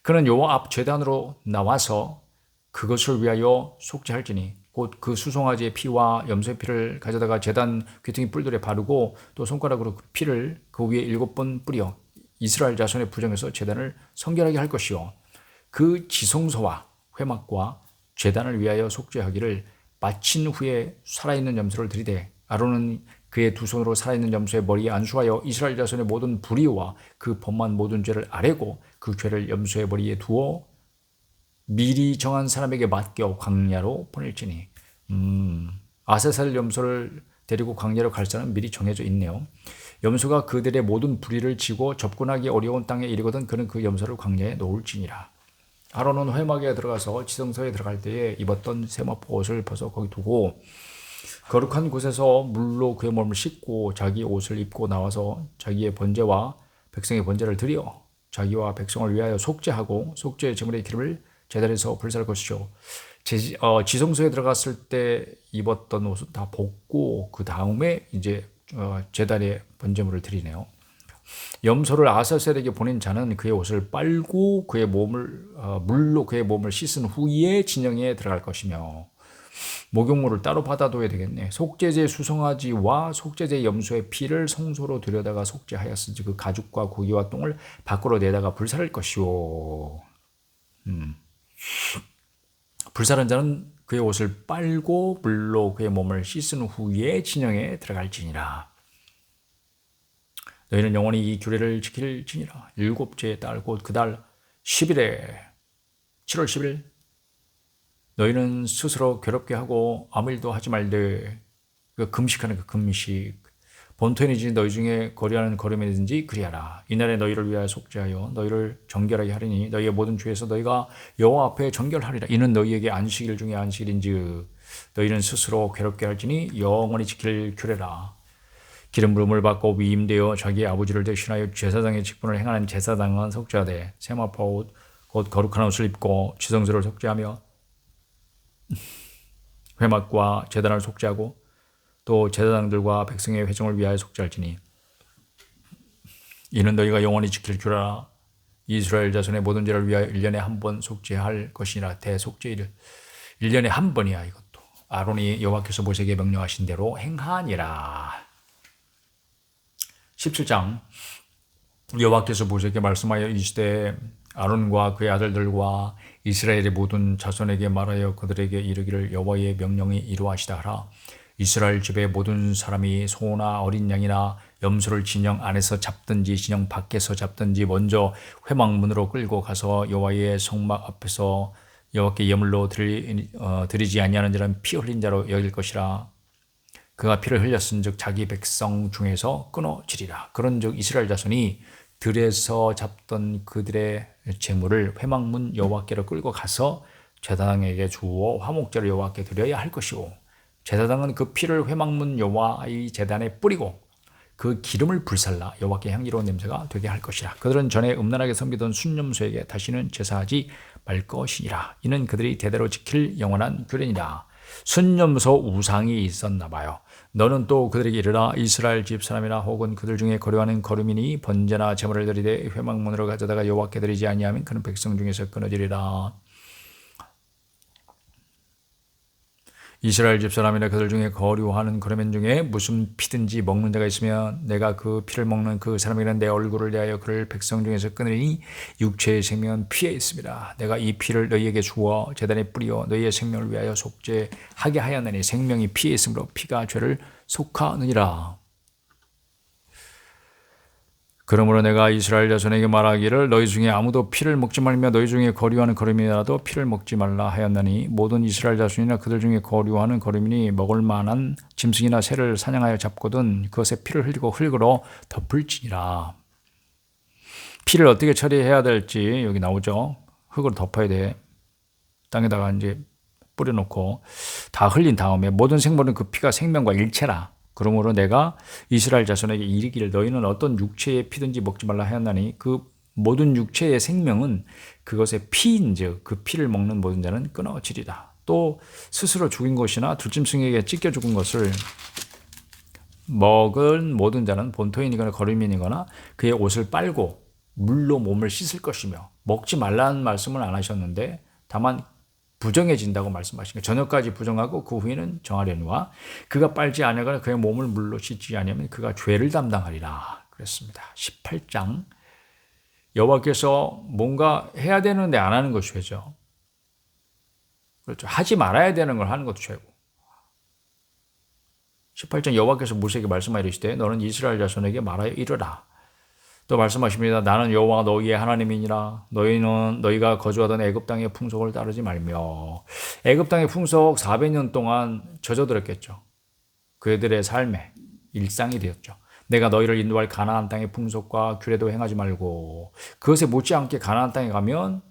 그는 여호와 앞 제단으로 나와서 그것을 위하여 속죄할지니 곧 그 수송아지의 피와 염소의 피를 가져다가 제단 귀퉁이 뿔들에 바르고 또 손가락으로 그 피를 그 위에 7번 뿌려 이스라엘 자손의 부정에서 제단을 성결하게 할 것이요 그 지성소와 회막과 제단을 위하여 속죄하기를 마친 후에 살아있는 염소를 들이대 아론은 그의 두 손으로 살아있는 염소의 머리에 안수하여 이스라엘 자손의 모든 불의와 그 범한 모든 죄를 아뢰고 그 죄를 염소의 머리에 두어 미리 정한 사람에게 맡겨 광야로 보낼지니 아세살 염소를 데리고 광야로 갈 사람은 미리 정해져 있네요. 염소가 그들의 모든 불의를 지고 접근하기 어려운 땅에 이르거든 그는 그 염소를 광야에 놓을지니라. 아론은 회막에 들어가서 지성소에 들어갈 때에 입었던 세마포 옷을 벗어 거기 두고 거룩한 곳에서 물로 그의 몸을 씻고 자기 옷을 입고 나와서 자기의 번제와 백성의 번제를 드려 자기와 백성을 위하여 속죄하고 속죄의 제물의 기름을 제단에서 불살 것이죠. 지성소에 들어갔을 때 입었던 옷은 다 벗고 그 다음에 이제 제단에 번제물을 드리네요. 염소를 아사셀에게 보낸 자는 그의 옷을 빨고 그의 몸을 물로 그의 몸을 씻은 후에 진영에 들어갈 것이며 목욕물을 따로 받아둬야 되겠네. 속죄제 수송아지와 속죄제 염소의 피를 성소로 들여다가 속죄하였은지 그 가죽과 고기와 똥을 밖으로 내다가 불살할 것이요. 불살한 자는 그의 옷을 빨고 물로 그의 몸을 씻은 후에 진영에 들어갈지니라. 너희는 영원히 이 규례를 지킬지니라. 7째 달 곧 그 달 10일에 7월 10일 너희는 스스로 괴롭게 하고 아무 일도 하지 말되 금식하는 그 금식 본토인이지 너희 중에 거리하는 걸음이든지 그리하라. 이날에 너희를 위하여 속죄하여 너희를 정결하게 하리니 너희의 모든 죄에서 너희가 여호와 앞에 정결하리라. 이는 너희에게 안식일 중에 안식일인즉 너희는 스스로 괴롭게 할지니 영원히 지킬 규례라. 기름 부음을 받고 위임되어 자기의 아버지를 대신하여 제사장의 직분을 행하는 제사장은 속죄하되 세마포 옷 곧 거룩한 옷을 입고 지성소를 속죄하며 회막과 제단을 속죄하고 또 제사장들과 백성의 회중을 위하여 속죄할지니 이는 너희가 영원히 지킬 규례라. 이스라엘 자손의 모든 죄를 위하여 1년에 한 번 속죄할 것이니라. 대속죄일 1년에 한 번이야. 이것도 아론이 여호와께서 모세에게 명령하신 대로 행하니라. 17장 여호와께서 모세에게 말씀하여 이르시되 아론과 그의 아들들과 이스라엘의 모든 자손에게 말하여 그들에게 이르기를 여호와의 명령이 이루어지다 하라. 이스라엘 집의 모든 사람이 소나 어린 양이나 염소를 진영 안에서 잡든지 진영 밖에서 잡든지 먼저 회막문으로 끌고 가서 여호와의 성막 앞에서 여호와께 예물로 드리지 아니하는 자는 피 흘린 자로 여길 것이라. 그가 피를 흘렸은즉 자기 백성 중에서 끊어지리라. 그런즉 이스라엘 자손이 들에서 잡던 그들의 제물을 회막문 여호와께로 끌고 가서 제사장에게 주어 화목제로 여호와께 드려야 할 것이고 제사장은 그 피를 회막문 여호와의 제단에 뿌리고 그 기름을 불살라 여호와께 향기로운 냄새가 되게 할 것이라. 그들은 전에 음란하게 섬기던 순념소에게 다시는 제사하지 말 것이니라. 이는 그들이 대대로 지킬 영원한 규례니라. 순념소 우상이 있었나 봐요. 너는 또 그들에게 이르라. 이스라엘 집 사람이나 혹은 그들 중에 거류하는 거류민이 번제나 제물을 드리되 회막문으로 가져다가 여호와께 드리지 아니하면 그는 백성 중에서 끊어지리라. 이스라엘 집사람이나 그들 중에 거류하는 그러면 중에 무슨 피든지 먹는 자가 있으면 내가 그 피를 먹는 그 사람에게는 내 얼굴을 대하여 그를 백성 중에서 끊으니 육체의 생명은 피에 있습니다. 내가 이 피를 너희에게 주어 제단에 뿌려 너희의 생명을 위하여 속죄하게 하였느니 생명이 피에 있으므로 피가 죄를 속하느니라. 그러므로 내가 이스라엘 자손에게 말하기를 너희 중에 아무도 피를 먹지 말며 너희 중에 거류하는 거름이라도 피를 먹지 말라 하였나니 모든 이스라엘 자손이나 그들 중에 거류하는 거름이니 먹을 만한 짐승이나 새를 사냥하여 잡거든 그것에 피를 흘리고 흙으로 덮을지니라. 피를 어떻게 처리해야 될지 여기 나오죠. 흙으로 덮어야 돼. 땅에다가 이제 뿌려놓고 다 흘린 다음에 모든 생물은 그 피가 생명과 일체라. 그러므로 내가 이스라엘 자손에게 이르기를 너희는 어떤 육체의 피든지 먹지 말라 하였나니 그 모든 육체의 생명은 그것의 피인즉 그 피를 먹는 모든 자는 끊어지리라. 또 스스로 죽인 것이나 들짐승에게 찢겨 죽은 것을 먹은 모든 자는 본토인이거나 거류민이거나 그의 옷을 빨고 물로 몸을 씻을 것이며 먹지 말라는 말씀을 안 하셨는데 다만 부정해진다고 말씀하신 거예요. 저녁까지 부정하고 그 후에는 정하려니와 그가 빨지 아니하거나 그의 몸을 물로 씻지 아니하면 그가 죄를 담당하리라 그랬습니다. 18장 여호와께서 뭔가 해야 되는데 안 하는 것이 죄죠. 그렇죠. 하지 말아야 되는 걸 하는 것도 죄고. 18장 여호와께서 모세에게 말씀하여 이르시되 너는 이스라엘 자손에게 말하여 이르라. 또 말씀하십니다. 나는 여호와 너희의 하나님이니라. 너희는 너희가 거주하던 애굽 땅의 풍속을 따르지 말며. 애굽 땅의 풍속 400년 동안 젖어들었겠죠. 그들의 삶의 일상이 되었죠. 내가 너희를 인도할 가나안 땅의 풍속과 규례도 행하지 말고 그것에 못지않게 가나안 땅에 가면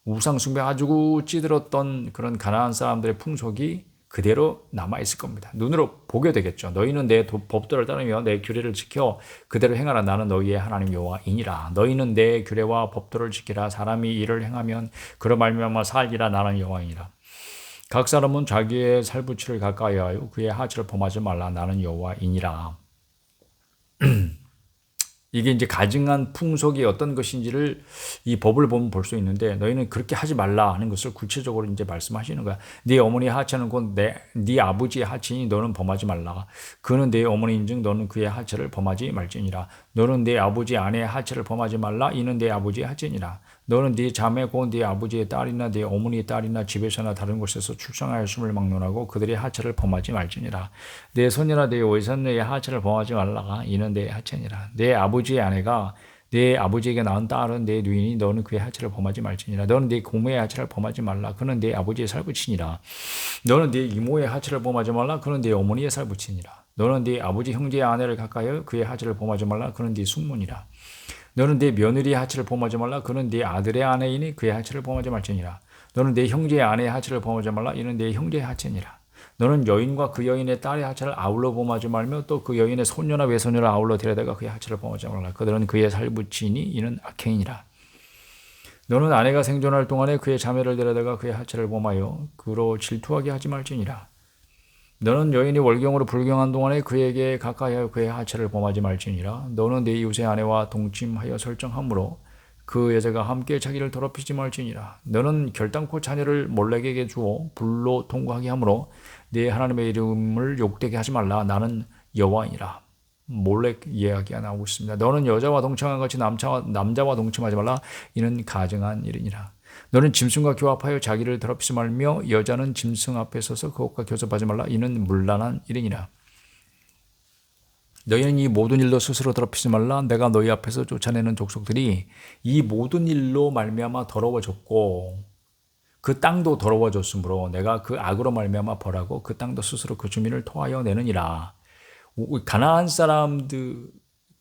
우상 숭배 아주 찌들었던 그런 가나안 사람들의 풍속이 그대로 남아있을 겁니다. 눈으로 보게 되겠죠. 너희는 내 법도를 따르며 내 규례를 지켜 그대로 행하라. 나는 너희의 하나님 여호와이니라. 너희는 내 규례와 법도를 지키라. 사람이 이를 행하면 그로 말미암아 살리라. 나는 여호와이니라. 각 사람은 자기의 살부치를 가까이하여 그의 하체를 범하지 말라. 나는 여호와이니라. 이게 이제 가증한 풍속이 어떤 것인지를 이 법을 보면 볼 수 있는데 너희는 그렇게 하지 말라 하는 것을 구체적으로 이제 말씀하시는 거야. 네 어머니 하체는 곧 네 아버지의 하체니 너는 범하지 말라. 그는 네 어머니인즉 너는 그의 하체를 범하지 말지니라. 너는 네 아버지 아내의 하체를 범하지 말라. 이는 네 아버지의 하체니라. 너는 네 자매 곧 네 아버지의 딸이나 네 어머니의 딸이나 집에서나 다른 곳에서 출생하였음을 막론하고 그들의 하체를 범하지 말지니라. 내 손이나 내 외손의 하체를 범하지 말라. 이는 내 하체니라. 내 아버지의 아내가 내 아버지에게 낳은 딸은 내 누이니 너는 그의 하체를 범하지 말지니라. 너는 내 고모의 하체를 범하지 말라. 그는 내 아버지의 살부치니라. 너는 내 이모의 하체를 범하지 말라. 그는 내 어머니의 살부치니라. 너는 네 아버지 형제의 아내를 가까이하여 그의 하체를 범하지 말라. 그는 네 숙모니라. 너는 네 며느리의 하체를 범하지 말라. 그는 네 아들의 아내이니 그의 하체를 범하지 말지니라. 너는 네 형제의 아내의 하체를 범하지 말라. 이는 네 형제의 하체니라. 너는 여인과 그 여인의 딸의 하체를 아울러 범하지 말며 또 그 여인의 손녀나 외손녀를 아울러 데려다가 그의 하체를 범하지 말라. 그들은 그의 살부치니 이는 악행이니라. 너는 아내가 생존할 동안에 그의 자매를 데려다가 그의 하체를 범하여 그로 질투하게 하지 말지니라. 너는 여인이 월경으로 불경한 동안에 그에게 가까이하여 그의 하체를 범하지 말지니라. 너는 네 이웃의 아내와 동침하여 설정함으로 그 여자가 함께 자기를 더럽히지 말지니라. 너는 결단코 자녀를 몰렉에게 주어 불로 통과하게 하므로 네 하나님의 이름을 욕되게 하지 말라. 나는 여호와이니라. 몰렉 이야기가 나오고 있습니다. 너는 여자와 동침한 같이 남자와 동침하지 말라. 이는 가증한 일이니라. 너는 짐승과 교합하여 자기를 더럽히지 말며 여자는 짐승 앞에 서서 그것과 교섭하지 말라. 이는 문란한 일이니라. 너희는 이 모든 일로 스스로 더럽히지 말라. 내가 너희 앞에서 쫓아내는 족속들이 이 모든 일로 말미암아 더러워졌고 그 땅도 더러워졌으므로 내가 그 악으로 말미암아 벌하고 그 땅도 스스로 그 주민을 토하여 내느니라. 가나안 사람들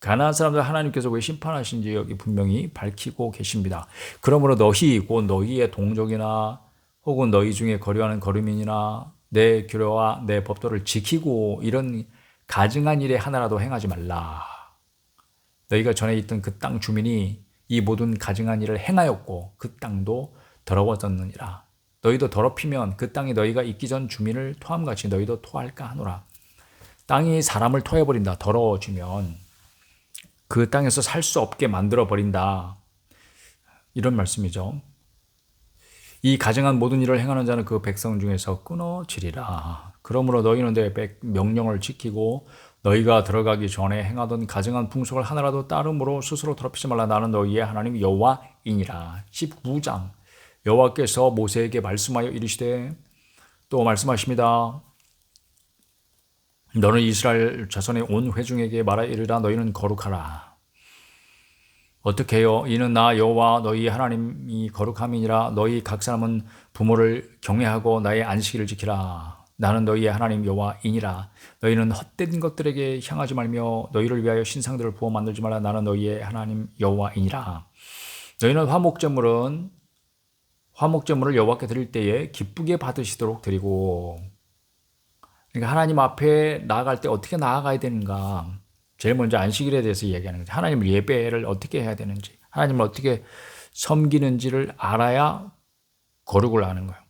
하나님께서 왜 심판하신지 여기 분명히 밝히고 계십니다. 그러므로 너희 곧 너희의 동족이나 혹은 너희 중에 거류하는 거류민이나 내 규례와 내 법도를 지키고 이런 가증한 일에 하나라도 행하지 말라. 너희가 전에 있던 그 땅 주민이 이 모든 가증한 일을 행하였고 그 땅도 더러워졌느니라. 너희도 더럽히면 그 땅이 너희가 있기 전 주민을 토함같이 너희도 토할까 하노라. 땅이 사람을 토해버린다. 더러워지면 그 땅에서 살 수 없게 만들어버린다. 이런 말씀이죠. 이 가증한 모든 일을 행하는 자는 그 백성 중에서 끊어지리라. 그러므로 너희는 내 명령을 지키고 너희가 들어가기 전에 행하던 가증한 풍속을 하나라도 따름으로 스스로 더럽히지 말라. 나는 너희의 하나님 여호와이니라. 19장 여호와께서 모세에게 말씀하여 이르시되 또 말씀하십니다. 너는 이스라엘 자손의 온 회중에게 말하 이르라. 너희는 거룩하라. 어떻게 해요? 이는 나 여호와 너희 하나님이 거룩함이니라. 너희 각 사람은 부모를 경외하고 나의 안식일을 지키라. 나는 너희의 하나님 여호와이니라. 너희는 헛된 것들에게 향하지 말며 너희를 위하여 신상들을 부어 만들지 말라. 나는 너희의 하나님 여호와이니라. 너희는 화목제물을 여호와께 드릴 때에 기쁘게 받으시도록 드리고, 그러니까 하나님 앞에 나아갈 때 어떻게 나아가야 되는가, 제일 먼저 안식일에 대해서 얘기하는 거죠. 하나님 예배를 어떻게 해야 되는지, 하나님을 어떻게 섬기는지를 알아야 거룩을 아는 거예요.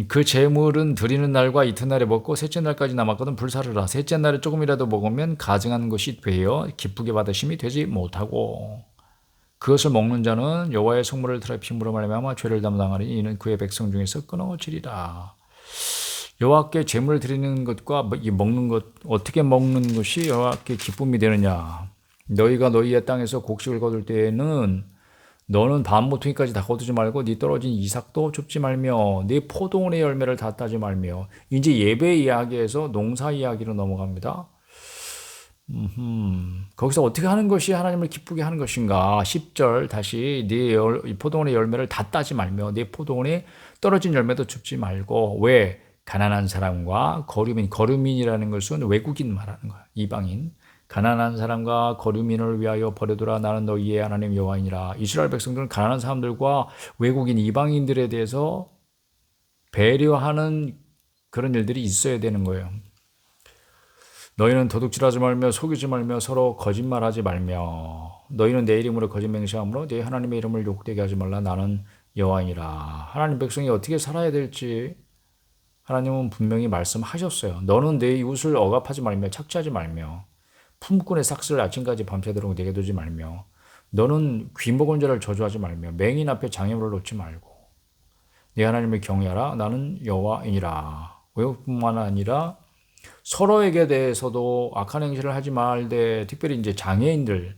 그 제물은 드리는 날과 이튿날에 먹고 셋째 날까지 남았거든 불사르라. 셋째 날에 조금이라도 먹으면 가증한 것이 되어 기쁘게 받으심이 되지 못하고, 그것을 먹는 자는 여호와의 성물을 더럽힘으로 말미암아 죄를 담당하리니 이는 그의 백성 중에서 끊어지리라. 여호와께 제물을 드리는 것과 이 먹는 것, 어떻게 먹는 것이 여호와께 기쁨이 되느냐. 너희가 너희의 땅에서 곡식을 거둘 때에는 너는 밤모퉁이까지 다 거두지 말고 네 떨어진 이삭도 줍지 말며 네 포도원의 열매를 다 따지 말며. 이제 예배 이야기에서 농사 이야기로 넘어갑니다. 거기서 어떻게 하는 것이 하나님을 기쁘게 하는 것인가. 10절 다시 네 포도원의 열매를 다 따지 말며 네 포도원에 떨어진 열매도 줍지 말고. 왜? 가난한 사람과 거류민이라는 것은 외국인 말하는 거야. 이방인. 가난한 사람과 거류민을 위하여 버려두라. 나는 너희의 하나님 여호와이니라. 이스라엘 백성들은 가난한 사람들과 외국인 이방인들에 대해서 배려하는 그런 일들이 있어야 되는 거예요. 너희는 도둑질하지 말며 속이지 말며 서로 거짓말하지 말며 너희는 내 이름으로 거짓 맹세함으로 내 하나님의 이름을 욕되게 하지 말라. 나는 여호와이니라. 하나님 백성이 어떻게 살아야 될지 하나님은 분명히 말씀하셨어요. 너는 내 이웃을 억압하지 말며 착취하지 말며 품꾼의 삭슬을 아침까지 밤새도록 내게 두지 말며 너는 귀먹은 자를 저주하지 말며 맹인 앞에 장애물을 놓지 말고 네 하나님을 경외하라. 나는 여호와이니라. 외국뿐만 아니라 서로에게 대해서도 악한 행실을 하지 말되, 특별히 이제 장애인들의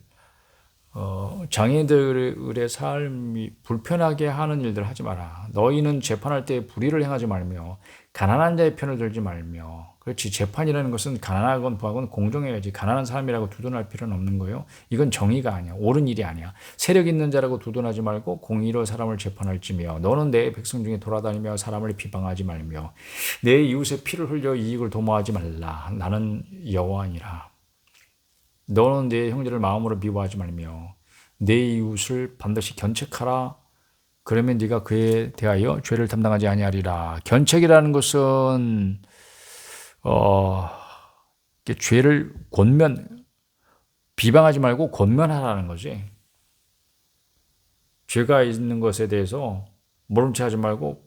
삶이 불편하게 하는 일들 하지 마라. 너희는 재판할 때 불의를 행하지 말며 가난한 자의 편을 들지 말며. 그렇지, 재판이라는 것은 가난하건 부하건 공정해야지. 가난한 사람이라고 두둔할 필요는 없는 거예요. 이건 정의가 아니야. 옳은 일이 아니야. 세력 있는 자라고 두둔하지 말고 공의로 사람을 재판할지며 너는 내 백성 중에 돌아다니며 사람을 비방하지 말며 내 이웃의 피를 흘려 이익을 도모하지 말라. 나는 여호와니라. 너는 내 형제를 마음으로 미워하지 말며 내 이웃을 반드시 견책하라. 그러면 네가 그에 대하여 죄를 담당하지 아니하리라. 견책이라는 것은 죄를 비방하지 말고 권면하라는 거지. 죄가 있는 것에 대해서 모른 체 하지 말고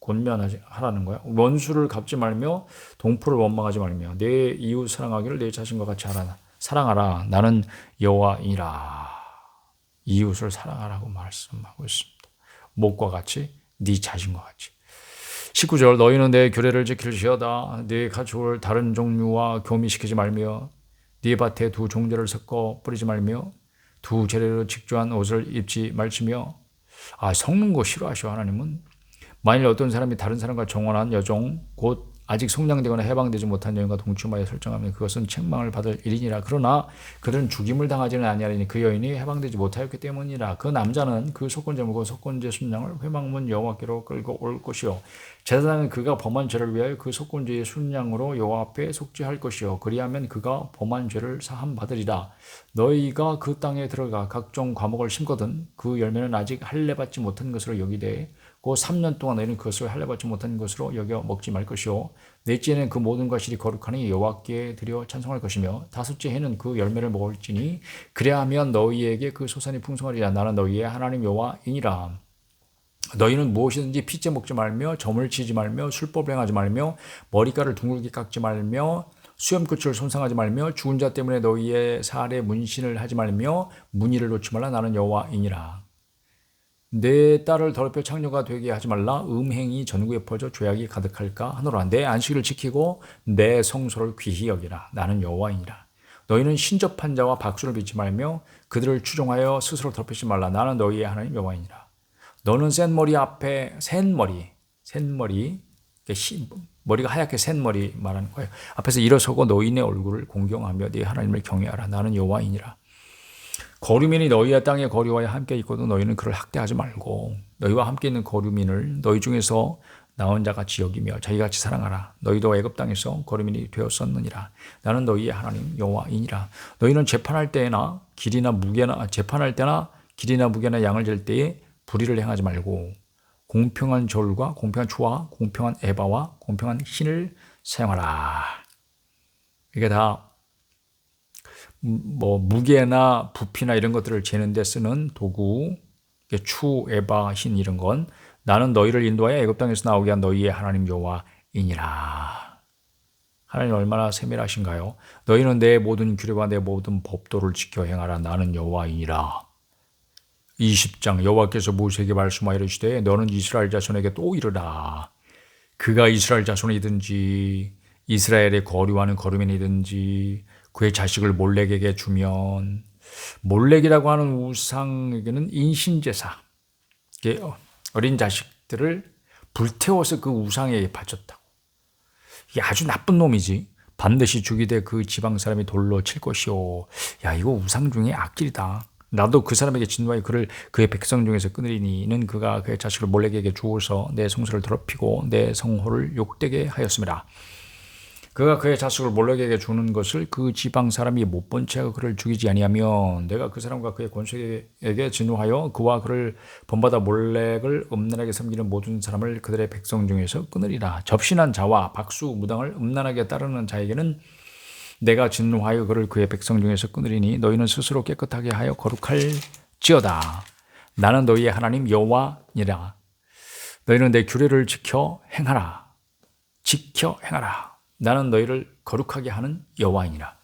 권면하라는 거야. 원수를 갚지 말며 동포를 원망하지 말며 내 이웃 사랑하기를 내 자신과 같이 사랑하라. 나는 여호와이라. 이웃을 사랑하라고 말씀하고 있습니다. 목과 같이, 네 자신과 같이. 19절 너희는 내 규례를 지킬지어다. 네 가축을 다른 종류와 교미시키지 말며 네 밭에 두 종자를 섞어 뿌리지 말며 두 재래로 직조한 옷을 입지 말지며. 섞는 거 싫어하셔 하나님은. 만일 어떤 사람이 다른 사람과 정혼한 여종 곧 아직 속량되거나 해방되지 못한 여인과 동침하여 설정하면 그것은 책망을 받을 일이니라. 그러나 그들은 죽임을 당하지는 아니하리니 그 여인이 해방되지 못하였기 때문이라. 그 남자는 그 속건제 물고 속건제 순양을 회막문 여호와께로 끌고 올 것이요 제사장은 그가 범한 죄를 위하여 그 속건제의 순양으로 여호와 앞에 속죄할 것이요 그리하면 그가 범한 죄를 사함 받으리라. 너희가 그 땅에 들어가 각종 과목을 심거든 그 열매는 아직 할례 받지 못한 것으로 여기되 그 3년 동안 너희는 그것을 할례 받지 못한 것으로 여겨 먹지 말 것이요 넷째는 그 모든 과실이 거룩하니 여호와께 드려 찬송할 것이며 다섯째 해는 그 열매를 먹을지니 그래야하면 너희에게 그 소산이 풍성하리라. 나는 너희의 하나님 여호와이니라. 너희는 무엇이든지 핏째 먹지 말며 점을 치지 말며 술법을 행하지 말며 머리카락을 둥글게 깎지 말며 수염끝을 손상하지 말며 죽은 자 때문에 너희의 살에 문신을 하지 말며 무늬를 놓지 말라. 나는 여호와이니라. 내 딸을 더럽혀 창녀가 되게 하지 말라. 음행이 전국에 퍼져 죄악이 가득할까 하노라. 내 안식일을 지키고 내 성소를 귀히 여기라. 나는 여호와이니라. 너희는 신접한 자와 박수를 빚지 말며 그들을 추종하여 스스로 더럽히지 말라. 나는 너희의 하나님 여호와이니라. 너는 센머리, 머리가 하얗게 센 머리 말하는 거예요. 앞에서 일어서고 너희의 얼굴을 공경하며 네 하나님을 경외하라. 나는 여호와이니라. 거류민이 너희의 땅에 거류하여 함께 있거든 너희는 그를 학대하지 말고 너희와 함께 있는 거류민을 너희 중에서 나온 자같이 여기며 자기같이 사랑하라. 너희도 애굽 땅에서 거류민이 되었었느니라. 나는 너희의 하나님 여호와이니라. 너희는 재판할 때나 길이나 무게나 양을 잴 때에 불의를 행하지 말고 공평한 절과 공평한 추와 공평한 에바와 공평한 신을 사용하라. 이게 다 무게나 부피나 이런 것들을 재는 데 쓰는 도구, 추, 에바, 신 이런 건 나는 너희를 인도하여 애굽 땅에서 나오게 한 너희의 하나님 여호와이니라. 하나님 얼마나 세밀하신가요? 너희는 내 모든 규례와 내 모든 법도를 지켜 행하라. 나는 여호와이니라. 20장 여호와께서 모세에게 말씀하여 이르시되 너는 이스라엘 자손에게 또 이르라. 그가 이스라엘 자손이든지 이스라엘의 거류하는 거류민이든지 그의 자식을 몰렉에게 주면 몰렉이라고 하는 우상에게는 인신제사 어린 자식들을 불태워서 그 우상에게 바쳤다고. 이게 아주 나쁜 놈이지. 반드시 죽이되 그 지방 사람이 돌로 칠 것이요. 야 이거 우상 중에 악질이다. 나도 그 사람에게 진노하여 그의 백성 중에서 끊으리니 이는 그가 그의 자식을 몰렉에게 주어서 내 성소를 더럽히고 내 성호를 욕되게 하였습니다. 그가 그의 자식을 몰렉에게 주는 것을 그 지방 사람이 못 본 채 그를 죽이지 아니하면 내가 그 사람과 그의 권속에게 진노하여 그와 그를 본받아 몰렉을 음란하게 섬기는 모든 사람을 그들의 백성 중에서 끊으리라. 접신한 자와 박수 무당을 음란하게 따르는 자에게는 내가 진노하여 그를 그의 백성 중에서 끊으리니 너희는 스스로 깨끗하게 하여 거룩할지어다. 나는 너희의 하나님 여호와니라. 너희는 내 규례를 지켜 행하라. 나는 너희를 거룩하게 하는 여호와이니라.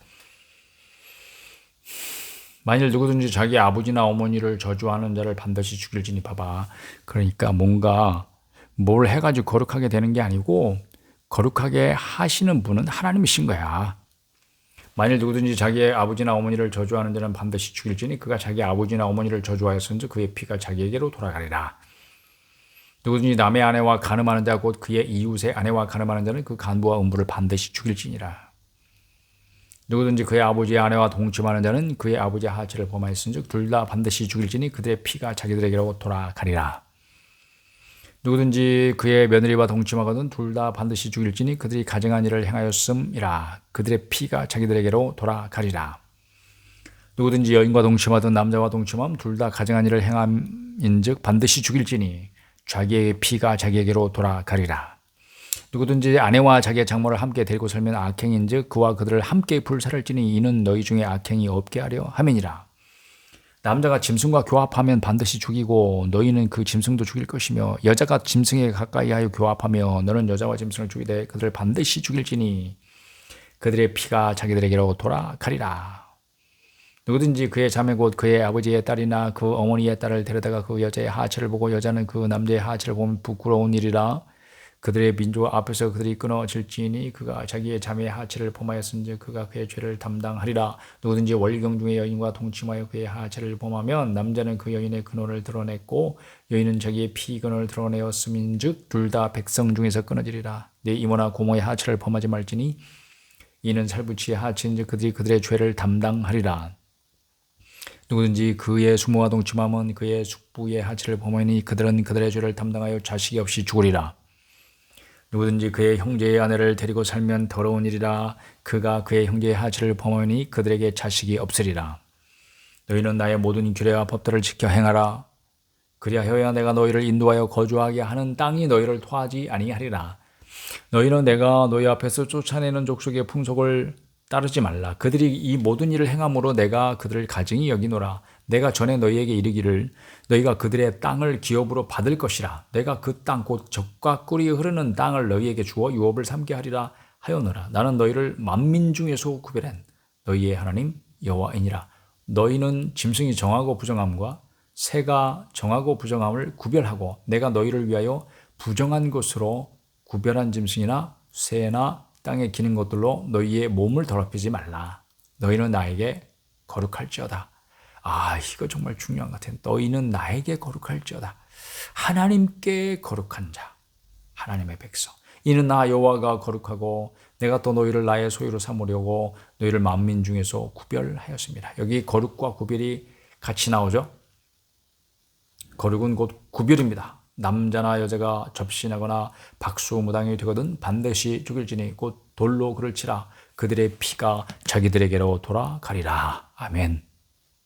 만일 누구든지 자기 아버지나 어머니를 저주하는 자를 반드시 죽일지니. 봐봐. 그러니까 뭔가 뭘 해가지고 거룩하게 되는 게 아니고 거룩하게 하시는 분은 하나님이신 거야. 만일 누구든지 자기의 아버지나 어머니를 저주하는 자는 반드시 죽일지니 그가 자기 아버지나 어머니를 저주하였은즉 그의 피가 자기에게로 돌아가리라. 누구든지 남의 아내와 간음하는 자 곧 그의 이웃의 아내와 간음하는 자는 그 간부와 음부를 반드시 죽일지니라. 누구든지 그의 아버지의 아내와 동침하는 자는 그의 아버지의 하체를 범하였은즉 둘 다 반드시 죽일지니 그들의 피가 자기들에게로 돌아가리라. 누구든지 그의 며느리와 동침하거든 둘 다 반드시 죽일지니 그들이 가증한 일을 행하였음이라. 그들의 피가 자기들에게로 돌아가리라. 누구든지 여인과 동침하든 남자와 동침함 둘 다 가증한 일을 행함인즉 반드시 죽일지니 자기의 피가 자기에게로 돌아가리라. 누구든지 아내와 자기의 장모를 함께 데리고 살면 악행인즉 그와 그들을 함께 불살을지니 이는 너희 중에 악행이 없게 하려 함이니라. 남자가 짐승과 교합하면 반드시 죽이고 너희는 그 짐승도 죽일 것이며 여자가 짐승에 가까이 하여 교합하며 너는 여자와 짐승을 죽이되 그들을 반드시 죽일지니 그들의 피가 자기들에게로 돌아가리라. 누구든지 그의 자매 곧 그의 아버지의 딸이나 그 어머니의 딸을 데려다가 그 여자의 하체를 보고 여자는 그 남자의 하체를 보면 부끄러운 일이라. 그들의 민족 앞에서 그들이 끊어질지니 그가 자기의 자매의 하체를 범하였은즉 그가 그의 죄를 담당하리라. 누구든지 월경 중에 여인과 동침하여 그의 하체를 범하면 남자는 그 여인의 근원을 드러냈고 여인은 자기의 피근원을 드러내었음인즉 둘 다 백성 중에서 끊어지리라. 내 이모나 고모의 하체를 범하지 말지니 이는 살부치의 하체인즉 그들이 그들의 죄를 담당하리라. 누구든지 그의 숙모와 동침하면 그의 숙부의 하체를 범하니 그들은 그들의 죄를 담당하여 자식이 없이 죽으리라. 누구든지 그의 형제의 아내를 데리고 살면 더러운 일이라. 그가 그의 형제의 하체를 범하니 그들에게 자식이 없으리라. 너희는 나의 모든 규례와 법도를 지켜 행하라. 그리하여야 내가 너희를 인도하여 거주하게 하는 땅이 너희를 토하지 아니하리라. 너희는 내가 너희 앞에서 쫓아내는 족속의 풍속을 따르지 말라. 그들이 이 모든 일을 행함으로 내가 그들을 가증히 여기노라. 내가 전에 너희에게 이르기를 너희가 그들의 땅을 기업으로 받을 것이라. 내가 그 땅 곧 젖과 꿀이 흐르는 땅을 너희에게 주어 유업을 삼게 하리라 하였노라. 나는 너희를 만민 중에서 구별한 너희의 하나님 여호와이니라. 너희는 짐승이 정하고 부정함과 새가 정하고 부정함을 구별하고 내가 너희를 위하여 부정한 것으로 구별한 짐승이나 새나 땅에 기는 것들로 너희의 몸을 더럽히지 말라. 너희는 나에게 거룩할지어다. 아, 이거 정말 중요한 것 같아요. 너희는 나에게 거룩할지어다. 하나님께 거룩한 자, 하나님의 백성. 이는 나 여호와가 거룩하고 내가 또 너희를 나의 소유로 삼으려고 너희를 만민 중에서 구별하였습니다. 여기 거룩과 구별이 같이 나오죠. 거룩은 곧 구별입니다. 남자나 여자가 접신하거나 박수무당이 되거든 반드시 죽일지니 곧 돌로 그를 치라. 그들의 피가 자기들에게로 돌아가리라. 아멘.